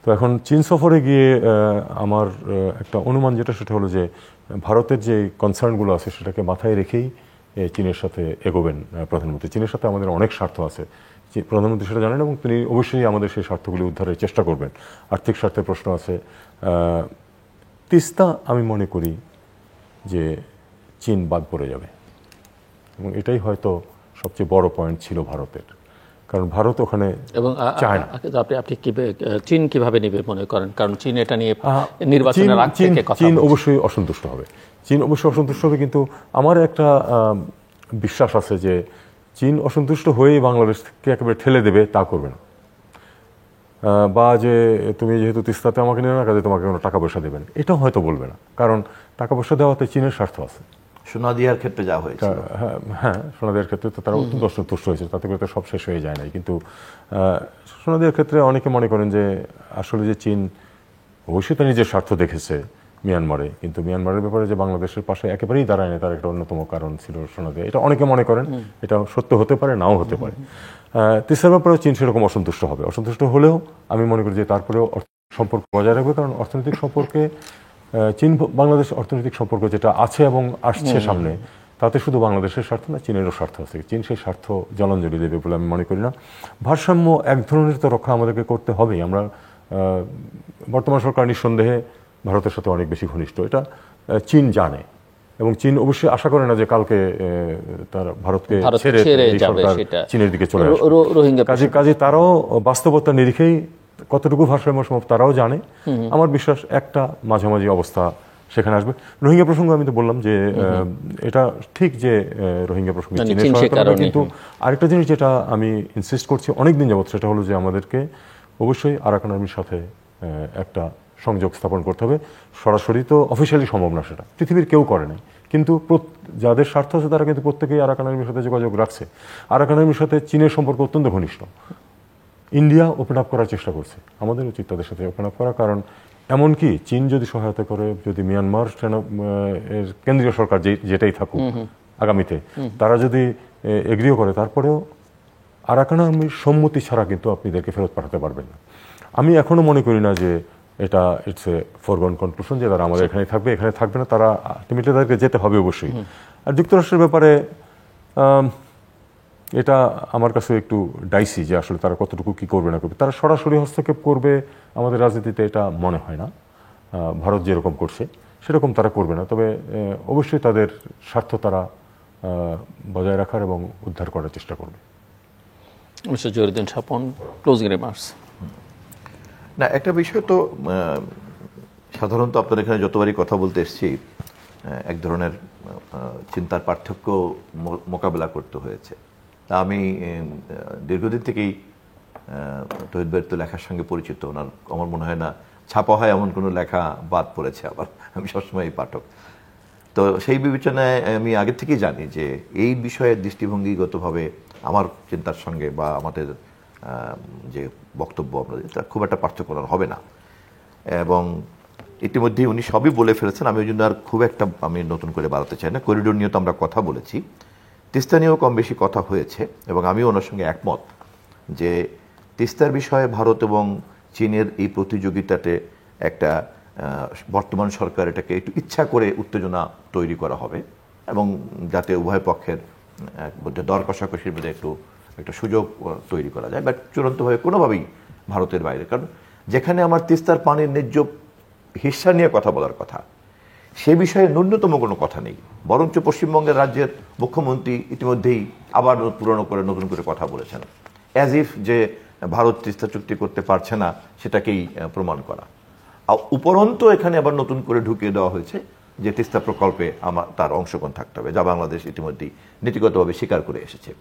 তো এখন চীন সফরে গিয়ে আমার একটা অনুমান যেটা, সেটা হলো যে ভারতের যে কনসার্নগুলো আছে সেটাকে মাথায় রেখেই চীনের সাথে এগোবেন প্রধানমন্ত্রী। চীনের সাথে আমাদের অনেক স্বার্থ আছে, প্রধানমন্ত্রী সেটা জানেন, এবং তিনি অবশ্যই আমাদের সেই স্বার্থগুলি উদ্ধারের চেষ্টা করবেন। আর্থিক স্বার্থের প্রশ্ন আছে। তিস্তা আমি মনে করি যে চীন বাদ পড়ে যাবে, এবং এটাই হয়তো সবচেয়ে বড় পয়েন্ট ছিল ভারতের, কারণ ভারত ওখানে চায় না। আপনি চীন কিভাবে নেবে মনে করেন? কারণ চীন এটা নিয়ে নির্বাচনের আগ থেকে কথা, চীন অবশ্যই অসন্তুষ্ট হবে, চীন অবশ্যই অসন্তুষ্ট হবে, কিন্তু আমার একটা বিশ্বাস আছে যে চীন অসন্তুষ্ট হয়েই বাংলাদেশকে একেবারে ঠেলে দেবে তা করবে না, বা যে তুমি যেহেতু তিস্তাতে আমাকে নিয়ে না, কাজে তোমাকে কোনো টাকা পয়সা দেবেন, এটাও হয়তো বলবে না, কারণ টাকা পয়সা দেওয়াতে চীনের স্বার্থ আছে। সোনাদিয়ার ক্ষেত্রে যা হয়েছে, হ্যাঁ, সোনাদিয়ার ক্ষেত্রে তো তারা অত্যন্ত অসন্তুষ্ট হয়েছে, তাতে করে তো সব শেষ হয়ে যায় নাই। কিন্তু সোনাদিয়ার ক্ষেত্রে অনেকে মনে করেন যে আসলে যে চীন অবশ্যই তার নিজের স্বার্থ দেখেছে মিয়ানমারে, কিন্তু মিয়ানমারের ব্যাপারে যে বাংলাদেশের পাশে একেবারেই দাঁড়ায়নি তার একটা অন্যতম কারণ ছিল শোনা যায়। এটা অনেকে মনে করেন, এটা সত্য হতে পারে, নাও হতে পারে। তিস্তার ব্যাপারেও চীন সেরকম অসন্তুষ্ট হবে। অসন্তুষ্ট হলেও আমি মনে করি যে তারপরেও সম্পর্ক বজায় রাখবে, কারণ অর্থনৈতিক সম্পর্কে চীন বাংলাদেশ অর্থনৈতিক সম্পর্ক যেটা আছে এবং আসছে সামনে, তাতে শুধু বাংলাদেশের স্বার্থ না, চীনেরও স্বার্থ আছে। চীন সেই স্বার্থ জলাঞ্জলি দেবে বলে আমি মনে করি না। ভারসাম্য এক ধরনের তো রক্ষা আমাদেরকে করতে হবেই। আমরা বর্তমান সরকার নিঃসন্দেহে ভারতের সাথে অনেক বেশি ঘনিষ্ঠ, এটা চীন জানে, এবং চীন অবশ্যই আশা করে না যে কালকে তার ভারতকে ছেড়ে এই সরকার চীনের দিকে চলে আসবে। কাজে তারাও বাস্তবতার নিরিখেই কতটুকু ভারসাম্য সম্ভব তারাও জানে। আমার বিশ্বাস একটা মাঝামাঝি অবস্থা সেখানে আসবে। রোহিঙ্গা প্রসঙ্গ আমি তো বললাম যে এটা ঠিক যে রোহিঙ্গা প্রসঙ্গে চীনের সহায়তা, কিন্তু আরেকটা জিনিস যেটা আমি ইনসিস্ট করছি অনেকদিন যাবত, সেটা হলো যে আমাদেরকে অবশ্যই আরাকান আর্মির সাথে একটা সংযোগ স্থাপন করতে হবে। সরাসরি তো অফিসিয়ালি সম্ভব না, সেটা পৃথিবীর কেউ করে নাই, কিন্তু যাদের স্বার্থ আছে তারা কিন্তু প্রত্যেকেই আরাকান আর্মির সাথে যোগাযোগ রাখছে। আরাকান আর্মির সাথে চীনের সম্পর্ক অত্যন্ত ঘনিষ্ঠ। ইন্ডিয়া ওপেন আপ করার চেষ্টা করছে, আমাদের উচিত তাদের সাথে ওপেন আপ করা। কারণ এমনকি চীন যদি সহায়তা করে, যদি মিয়ানমার কেন্দ্রীয় সরকার যেটাই থাকুক আগামীতে, তারা যদি এগ্রিও করে, তারপরেও আরাকান আর্মির সম্মতি ছাড়া কিন্তু আপনি এদেরকে ফেরত পাঠাতে পারবেন না। আমি এখনো মনে করি না যে এটা ইটস এ ফরগন কনক্লুশন যে তারা আমাদের এখানে থাকবে, এখানে থাকবে না, তারা আলটিমেটলি তাদেরকে যেতে হবে অবশ্যই। আর যুক্তরাষ্ট্রের ব্যাপারে এটা আমার কাছে একটু ডাইসি যে আসলে তারা কতটুকু কি করবে না করবে। তারা সরাসরি হস্তক্ষেপ করবে আমাদের রাজনীতিতে, এটা মনে হয় না। ভারত যেরকম করছে সেরকম তারা করবে না, তবে অবশ্যই তাদের স্বার্থ তারা বজায় রাখার এবং উদ্ধার করার চেষ্টা করবে। Mister Jahiruddin Swapan, closing remarks. না, একটা বিষয় তো সাধারণত আপনার এখানে যতবারই কথা বলতে এসেছি এক ধরনের চিন্তার পার্থক্য মোকাবেলা করতে হয়েছে। তা আমি দীর্ঘদিন থেকেই তহিদ ভাইয়ের তো লেখার সঙ্গে পরিচিত। ওনার আমার মনে হয় না ছাপা হয় এমন কোনো লেখা বাদ পড়েছে, আবার আমি সবসময় এই পাঠক। তো সেই বিবেচনায় আমি আগে থেকেই জানি যে এই বিষয়ে দৃষ্টিভঙ্গিগতভাবে আমার চিন্তার সঙ্গে বা আমাদের যে বক্তব্য আমরা তার খুব একটা পার্থক্য হবে না, এবং ইতিমধ্যেই উনি সবই বলে ফেলেছেন। আমি ওই জন্য আর খুব একটা আমি নতুন করে বাড়াতে চাই না। করিডোর নিয়ে তো আমরা কথা বলেছি, তিস্তা নিয়েও কম বেশি কথা হয়েছে, এবং আমি ওনার সঙ্গে একমত যে তিস্তার বিষয়ে ভারত এবং চীনের এই প্রতিযোগিতাতে একটা বর্তমান সরকার এটাকে একটু ইচ্ছা করে উত্তেজনা তৈরি করা হবে, এবং যাতে উভয় পক্ষের মধ্যে দর কষাকষির মধ্যে একটা সুযোগ তৈরি করা যায়, বাট চূড়ান্তভাবে কোনোভাবেই ভারতের বাইরে। কারণ যেখানে আমার তিস্তার পানির ন্যায্য হিস্সা নিয়ে কথা বলার কথা, সে বিষয়ে ন্যূনতম কোনো কথা নেই। বরঞ্চ পশ্চিমবঙ্গের রাজ্যের মুখ্যমন্ত্রী ইতিমধ্যেই আবার নতুন করে কথা বলেছেন, অ্যাজ ইফ যে ভারত তিস্তা চুক্তি করতে পারছে না সেটাকেই প্রমাণ করা। উপরন্তু এখানে আবার নতুন করে ঢুকিয়ে দেওয়া হয়েছে যে তিস্তা প্রকল্পে তার অংশগ্রহণ থাকতে হবে, যা বাংলাদেশ ইতিমধ্যেই নীতিগতভাবে স্বীকার করে এসেছে।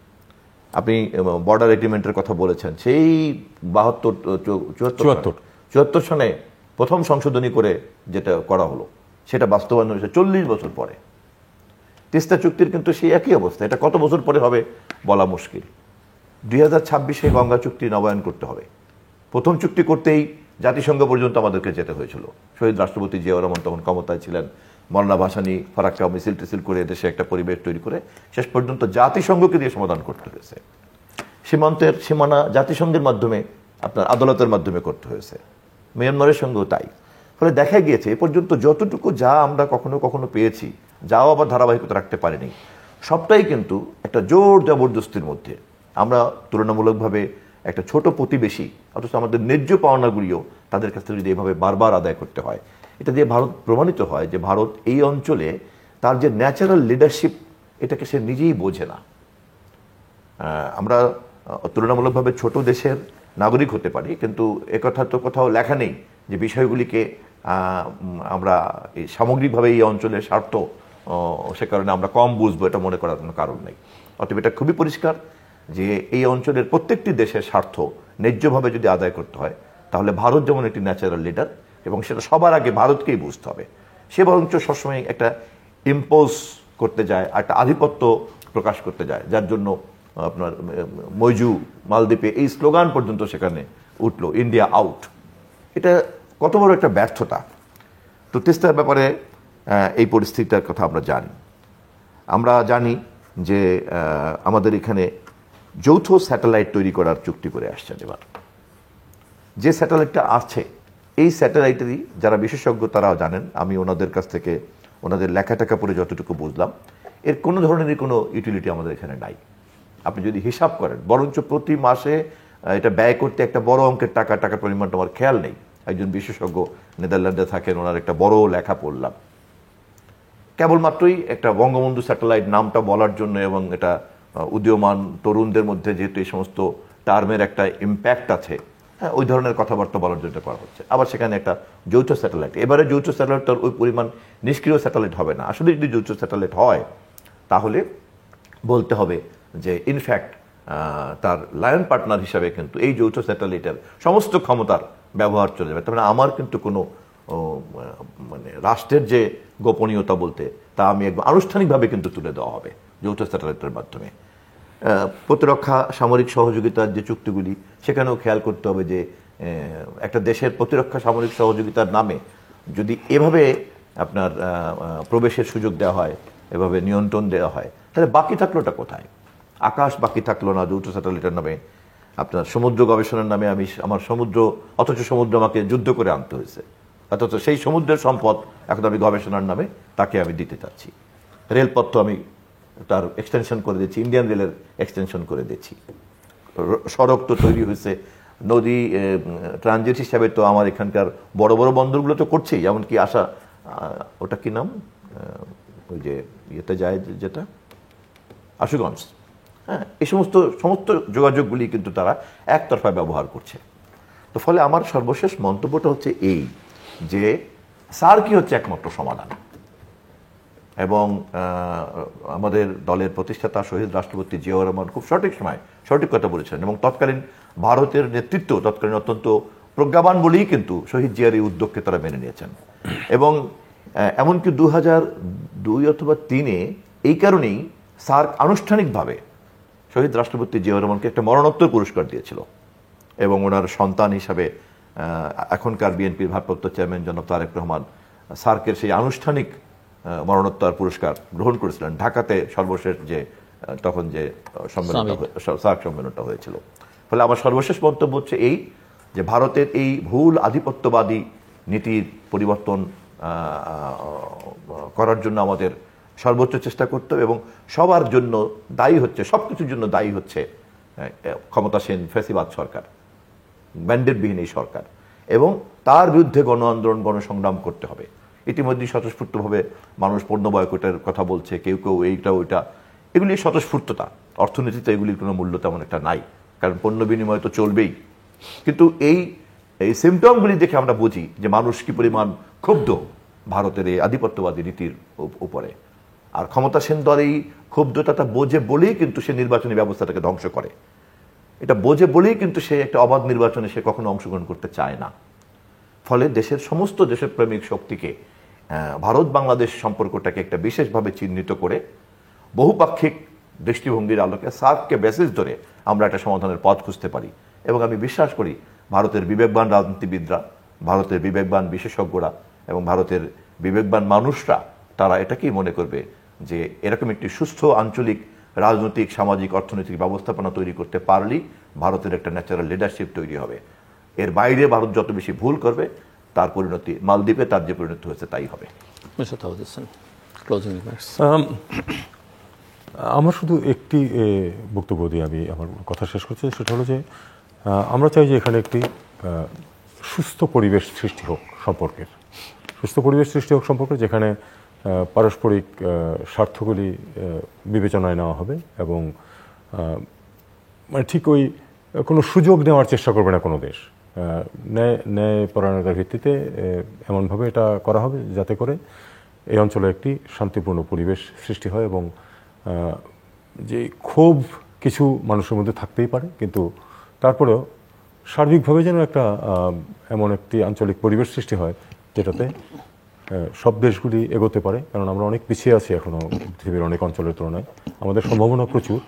আপনি বর্ডার এগ্রিমেন্টের কথা বলেছেন, সেই 74 সনে প্রথম সংশোধনী করে যেটা করা হলো সেটা বাস্তবায়ন হয়েছে 40 বছর পরে। তিস্তা চুক্তির কিন্তু সেই একই অবস্থা। এটা কত বছর পরে হবে বলা মুশকিল। 2026-এ গঙ্গা চুক্তি নবায়ন করতে হবে। প্রথম চুক্তি করতেই জাতিসংঘ পর্যন্ত আমাদেরকে যেতে হয়েছিল। শহীদ রাষ্ট্রপতি জিয়াউর রহমান তখন ক্ষমতায় ছিলেন। মওলানা ভাসানী ফারাক্কা মিছিল টিছিল করে দেশে একটা পরিবেশ তৈরি করে শেষ পর্যন্ত জাতিসংঘকে দিয়ে সমাধান করতে হয়েছে। সীমান্তের সীমানা জাতিসংঘের মাধ্যমে, আপনার আদালতের মাধ্যমে করতে হয়েছে। মিয়ানমারের সঙ্গেও তাই। ফলে দেখা গিয়েছে এ পর্যন্ত যতটুকু যা আমরা কখনো কখনো পেয়েছি, যাও আবার ধারাবাহিকতা রাখতে পারিনি, সবটাই কিন্তু একটা জোর জবরদস্তির মধ্যে। আমরা তুলনামূলকভাবে একটা ছোট প্রতিবেশী, অথচ আমাদের ন্যায্য পাওনাগুলিও তাদের কাছ থেকে যদি এভাবে বারবার আদায় করতে হয়, এটা দিয়ে ভারত প্রমাণিত হয় যে ভারত এই অঞ্চলে তার যে ন্যাচারাল লিডারশিপ, এটাকে সে নিজেই বোঝে না। আমরা তুলনামূলকভাবে ছোট দেশের নাগরিক হতে পারি, কিন্তু একথা তো কোথাও লেখা নেই যে বিষয়গুলিকে আমরা সামগ্রিকভাবে এই অঞ্চলের স্বার্থ, সে কারণে আমরা কম বুঝবো, এটা মনে করার কোনো কারণ নেই। অতএব এটা খুবই পরিষ্কার যে এই অঞ্চলের প্রত্যেকটি দেশের স্বার্থ ন্যায্যভাবে যদি আদায় করতে হয়, তাহলে ভারত যেমন একটি ন্যাচারাল লিডার, এবং সেটা সবার আগে ভারতকেই বুঝতে হবে। সে বরঞ্চ সবসময় একটা ইম্পোজ করতে যায়, একটা আধিপত্য প্রকাশ করতে যায়, যার জন্য আপনার মৈজু মালদ্বীপে এই স্লোগান পর্যন্ত সেখানে উঠলো, ইন্ডিয়া আউট। এটা কত বড় একটা ব্যর্থতা। তো তিস্তার ব্যাপারে এই পরিস্থিতিটার কথা আমরা জানি। আমরা জানি যে আমাদের এখানে যৌথ স্যাটেলাইট তৈরি করার চুক্তি করে আসছেন। এবার যে স্যাটেলাইটটা আছে, এই স্যাটেলাইটেরই যারা বিশেষজ্ঞ তারাও জানেন, আমি ওনাদের কাছ থেকে ওনাদের লেখাটাকা পড়ে যতটুকু বুঝলাম, এর কোনো ধরনেরই কোনো ইউটিলিটি আমাদের এখানে নাই। আপনি যদি হিসাব করেন, বরঞ্চ প্রতি মাসে এটা ব্যয় করতে একটা বড় অঙ্কের টাকার পরিমাণটা আমার খেয়াল নেই। একজন বিশেষজ্ঞ নেদারল্যান্ডে থাকেন, ওনার একটা বড় লেখা পড়লাম। কেবলমাত্রই একটা বঙ্গবন্ধু স্যাটেলাইট নামটা বলার জন্য এবং এটা উদীয়মান তরুণদের মধ্যে যেহেতু এই সমস্ত টার্মের একটা ইম্প্যাক্ট আছে, হ্যাঁ, ওই ধরনের কথাবার্তা বলার জন্য করা হচ্ছে। আবার সেখানে একটা যৌথ স্যাটেলাইট, এবারে যৌথ স্যাটেলাইটটার ওই পরিমাণ নিষ্ক্রিয় স্যাটেলাইট হবে না। আসলে যদি যৌথ স্যাটেলাইট হয় তাহলে বলতে হবে যে ইনফ্যাক্ট তার লায়ন পার্টনার হিসাবে কিন্তু এই যৌথ স্যাটেলাইটের সমস্ত ক্ষমতার ব্যবহার চলে যাবে। তার মানে আমার কিন্তু কোনো মানে রাষ্ট্রের যে গোপনীয়তা বলতে তা আমি একদম আনুষ্ঠানিকভাবে কিন্তু তুলে দেওয়া হবে যৌথ স্যাটেলাইটের মাধ্যমে। প্রতিরক্ষা সামরিক সহযোগিতার যে চুক্তিগুলি, সেখানেও খেয়াল করতে হবে যে একটা দেশের প্রতিরক্ষা সামরিক সহযোগিতার নামে যদি এভাবে আপনার প্রবেশের সুযোগ দেওয়া হয়, এভাবে নিয়ন্ত্রণ দেওয়া হয়, তাহলে বাকি থাকলোটা কোথায়? আকাশ বাকি থাকলো না যৌথ স্যাটেলাইটের নামে। আপনার সমুদ্র গবেষণার নামে আমি আমার সমুদ্র, অথচ সমুদ্র আমাকে যুদ্ধ করে আনতে হয়েছে, অথচ সেই সমুদ্রের সম্পদ এখন আমি গবেষণার নামে তাকে আমি দিতে চাচ্ছি। রেলপথ তো আমি তার এক্সটেনশন করে দিচ্ছি, ইন্ডিয়ান রেলের এক্সটেনশন করে দিচ্ছি। সড়ক তো তৈরি হয়েছে, নদী ট্রানজিট হিসাবে তো আমার এখানকার বড় বড় বন্দরগুলো তো করছেই, এমনকি আসা, ওটা কি নাম, ওই যে ইয়েতে যায় যেটা আশুগঞ্জ, হ্যাঁ, এই সমস্ত যোগাযোগগুলি কিন্তু তারা একতরফা ব্যবহার করছে। তো ফলে আমার সর্বশেষ মন্তব্যটা হচ্ছে এই যে সার কি হচ্ছে একমাত্র সমাধান। এবং আমাদের দলের প্রতিষ্ঠাতা শহীদ রাষ্ট্রপতি জিয়াউর রহমান খুব সঠিক সময় সঠিক কথা বলেছিলেন, এবং তৎকালীন ভারতের নেতৃত্ব তৎকালীন অত্যন্ত প্রজ্ঞাবান বলেই কিন্তু শহীদ জিয়ার এই উদ্যোগকে তারা মেনে নিয়েছেন। এবং এমনকি 2002 অথবা 2003 এই কারণেই সার্ক আনুষ্ঠানিকভাবে শহীদ রাষ্ট্রপতি জিয়াউর রহমানকে একটা মরণোত্তর পুরস্কার দিয়েছিল, এবং ওনার সন্তান হিসাবে এখনকার বিএনপির ভারপ্রাপ্ত চেয়ারম্যান জনাব তারেক রহমান সার্কের সেই আনুষ্ঠানিক মরণোত্তর পুরস্কার গ্রহণ করেছিলেন ঢাকাতে সর্বশেষ যে তখন যে সার্ক সম্মেলনটা হয়েছিল। ফলে আমার সর্বশেষ মন্তব্য হচ্ছে এই যে ভারতের এই ভুল আধিপত্যবাদী নীতির পরিবর্তন করার জন্য আমাদের সর্বোচ্চ চেষ্টা করতে হবে, এবং সবার জন্য দায়ী হচ্ছে, সবকিছুর জন্য দায়ী হচ্ছে ক্ষমতাসীন ফ্যাসিবাদ সরকার, ম্যান্ডেটবিহীন এই সরকার, এবং তার বিরুদ্ধে গণ আন্দোলন গণসংগ্রাম করতে হবে। ইতিমধ্যেই স্বতঃস্ফূর্তভাবে মানুষ পণ্য বয়কটের কথা বলছে, কেউ কেউ এইটা ওইটা, এগুলি স্বতঃস্ফূর্ততা। অর্থনীতিতে এগুলির কোনো মূল্য তেমন একটা নাই, কারণ পণ্য বিনিময় তো চলবেই। কিন্তু এই সিমটমগুলি দেখে আমরা বুঝি যে মানুষ কি পরিমাণ ক্ষুব্ধ ভারতের এই আধিপত্যবাদী নীতির উপরে। আর ক্ষমতাসীন দল এই ক্ষুব্ধতাটা বোঝে বলেই কিন্তু সে নির্বাচনী ব্যবস্থাটাকে ধ্বংস করে। এটা বোঝে বলেই কিন্তু সে একটা অবাধ নির্বাচনে সে কখনো অংশগ্রহণ করতে চায় না। ফলে দেশের সমস্ত দেশপ্রেমিক শক্তিকে ভারত বাংলাদেশ সম্পর্কটাকে একটা বিশেষভাবে চিহ্নিত করে বহুপাক্ষিক দৃষ্টিভঙ্গির আলোকে সার্ককে বেসিস ধরে আমরা একটা সমাধানের পথ খুঁজতে পারি। এবং আমি বিশ্বাস করি ভারতের বিবেকবান রাজনীতিবিদরা, ভারতের বিবেকবান বিশেষজ্ঞরা এবং ভারতের বিবেকবান মানুষরা তারা এটাকেই মনে করবে যে এরকম একটি সুস্থ আঞ্চলিক রাজনৈতিক, সামাজিক, অর্থনৈতিক ব্যবস্থাপনা তৈরি করতে পারলেই ভারতের একটা ন্যাচারাল লিডারশিপ তৈরি হবে। এর বাইরে ভারত যত বেশি ভুল করবে তার পরিণতি মালদ্বীপে তার যে পরিণতি হয়েছে তাই হবে। আমার শুধু একটি বক্তব্য দিয়ে আমি আমার কথা শেষ করছি, সেটা হলো যে আমরা চাই যে এখানে একটি সুস্থ পরিবেশ সৃষ্টি হোক সম্পর্কের, সুস্থ পরিবেশ সৃষ্টি হোক সম্পর্কে, যেখানে পারস্পরিক স্বার্থগুলি বিবেচনায় নেওয়া হবে এবং মানে ঠিক ওই কোনো সুযোগ নেওয়ার চেষ্টা করবে না কোনো দেশ। ন্যায়পরায়ণতার ভিত্তিতে এমনভাবে এটা করা হবে যাতে করে এই অঞ্চলে একটি শান্তিপূর্ণ পরিবেশ সৃষ্টি হয়, এবং যে ক্ষোভ কিছু মানুষের মধ্যে থাকতেই পারে, কিন্তু তারপরেও সার্বিকভাবে যেন একটা এমন একটি আঞ্চলিক পরিবেশ সৃষ্টি হয় যেটাতে সব দেশগুলি এগোতে পারে। কারণ আমরা অনেক পিছিয়ে আছি এখনও পৃথিবীর অনেক অঞ্চলের তুলনায়, আমাদের সম্ভাবনা প্রচুর।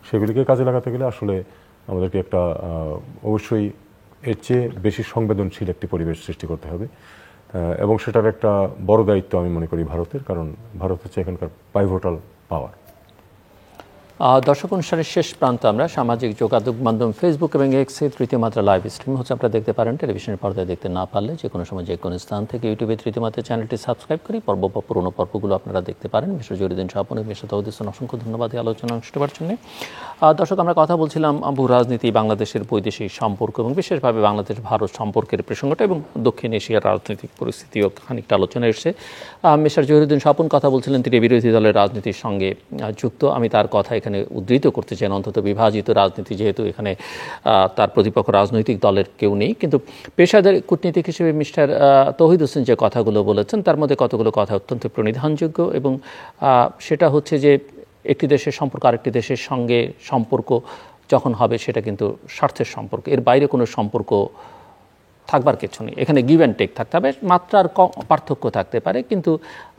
সেগুলিকে কাজে লাগাতে গেলে আসলে আমাদেরকে একটা অবশ্যই এর চেয়ে বেশি সংবেদনশীল একটি পরিবেশ সৃষ্টি করতে হবে, এবং সেটার একটা বড় দায়িত্ব আমি মনে করি ভারতের, কারণ ভারত হচ্ছে এখানকার পাইভোটাল পাওয়ার। দর্শক, অনুষ্ঠানের শেষ প্রান্তে আমরা সামাজিক যোগাযোগ মাধ্যম ফেসবুক এবং এক্সে তৃতীয় মাত্রা লাইভ স্ট্রিম হচ্ছে, আপনারা দেখতে পারেন। টেলিভিশনের পর্দায় দেখতে না পারলে যে কোনো সময় যে কোনো স্থান থেকে ইউটিউবে তৃতীয় মাত্রা চ্যানেলটি সাবস্ক্রাইব করি পর্ব বা পুরোনো পর্বগুলো আপনারা দেখতে পারেন। মিস্টার জহিরুদ্দিন স্বপন এবং মিস্টার তৌহিদ হোসেন, অসংখ্য ধন্যবাদ এই আলোচনা অংশ নেওয়ার জন্য। দর্শক, আমরা কথা বলছিলাম ভূ রাজনীতি, বাংলাদেশের বৈদেশিক সম্পর্ক এবং বিশেষভাবে বাংলাদেশ ভারত সম্পর্কের প্রসঙ্গটা এবং দক্ষিণ এশিয়ার রাজনৈতিক পরিস্থিতিও খানিকটা আলোচনা এসেছে। মিস্টার জহিরুদ্দিন স্বপন কথা বলছিলেন, তিনি বিরোধী দলের রাজনীতির সঙ্গে যুক্ত। আমি তার কথা এখানে উদ্ধৃত করতে চান, অন্তত বিভাজিত রাজনীতি, যেহেতু এখানে তার প্রতিপক্ষ রাজনৈতিক দলের কেউ নেই, কিন্তু পেশাদার কূটনীতিক হিসেবে মিস্টার তৌহিদ হোসেন যে কথাগুলো বলেছেন তার মধ্যে কতগুলো কথা অত্যন্ত প্রণিধানযোগ্য, এবং সেটা হচ্ছে যে একটি দেশের সম্পর্ক আরেকটি দেশের সঙ্গে সম্পর্ক যখন হবে সেটা কিন্তু স্বার্থের সম্পর্ক, এর বাইরে কোনো সম্পর্ক থাকবার কিছু নেই। এখানে গিভ অ্যান্ড টেক থাকতে হবে, মাত্রার পার্থক্য থাকতে পারে, কিন্তু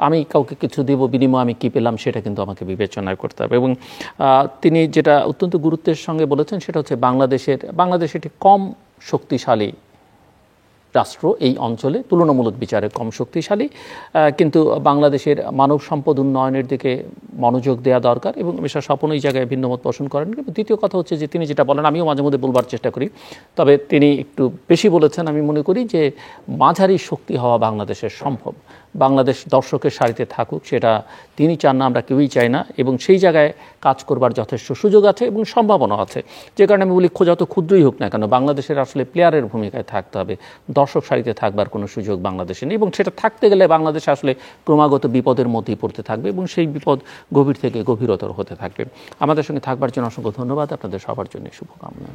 আমি কাউকে কিছু দেব, বিনিময়ে আমি কী পেলাম সেটা কিন্তু আমাকে বিবেচনা করতে হবে। এবং তিনি যেটা অত্যন্ত গুরুত্বের সঙ্গে বলেছেন সেটা হচ্ছে বাংলাদেশ একটি কম শক্তিশালী রাষ্ট্র, এই অঞ্চলে তুলনামূলক বিচারে কম শক্তিশালী, কিন্তু বাংলাদেশের মানব সম্পদ উন্নয়নের দিকে মনোযোগ দেওয়া দরকার, এবং মিস্টার স্বপন এই জায়গায় ভিন্নমত পোষণ করেন। কিন্তু দ্বিতীয় কথা হচ্ছে যে তিনি যেটা বলেন, আমিও মাঝে মধ্যে বলবার চেষ্টা করি, তবে তিনি একটু বেশি বলেছেন। আমি মনে করি যে মাঝারি শক্তি হওয়া বাংলাদেশের সম্ভব। বাংলাদেশ দর্শকের সারিতে থাকুক, সেটা তিনি চান না, আমরা কেউই চাই না, এবং সেই জায়গায় কাজ করবার যথেষ্ট সুযোগ আছে এবং সম্ভাবনা আছে। যে কারণে আমি বলি, যত ক্ষুদ্রই হোক না কেন, বাংলাদেশের আসলে প্লেয়ারের ভূমিকায় থাকতে হবে, দর্শক সারিতে থাকবার কোনো সুযোগ বাংলাদেশে নেই, এবং সেটা থাকতে গেলে বাংলাদেশ আসলে ক্রমাগত বিপদের মধ্যেই পড়তে থাকবে, এবং সেই বিপদ গভীর থেকে গভীরতর হতে থাকবে। আমাদের সঙ্গে থাকবার জন্য অসংখ্য ধন্যবাদ, আপনাদের সবার জন্য শুভকামনা।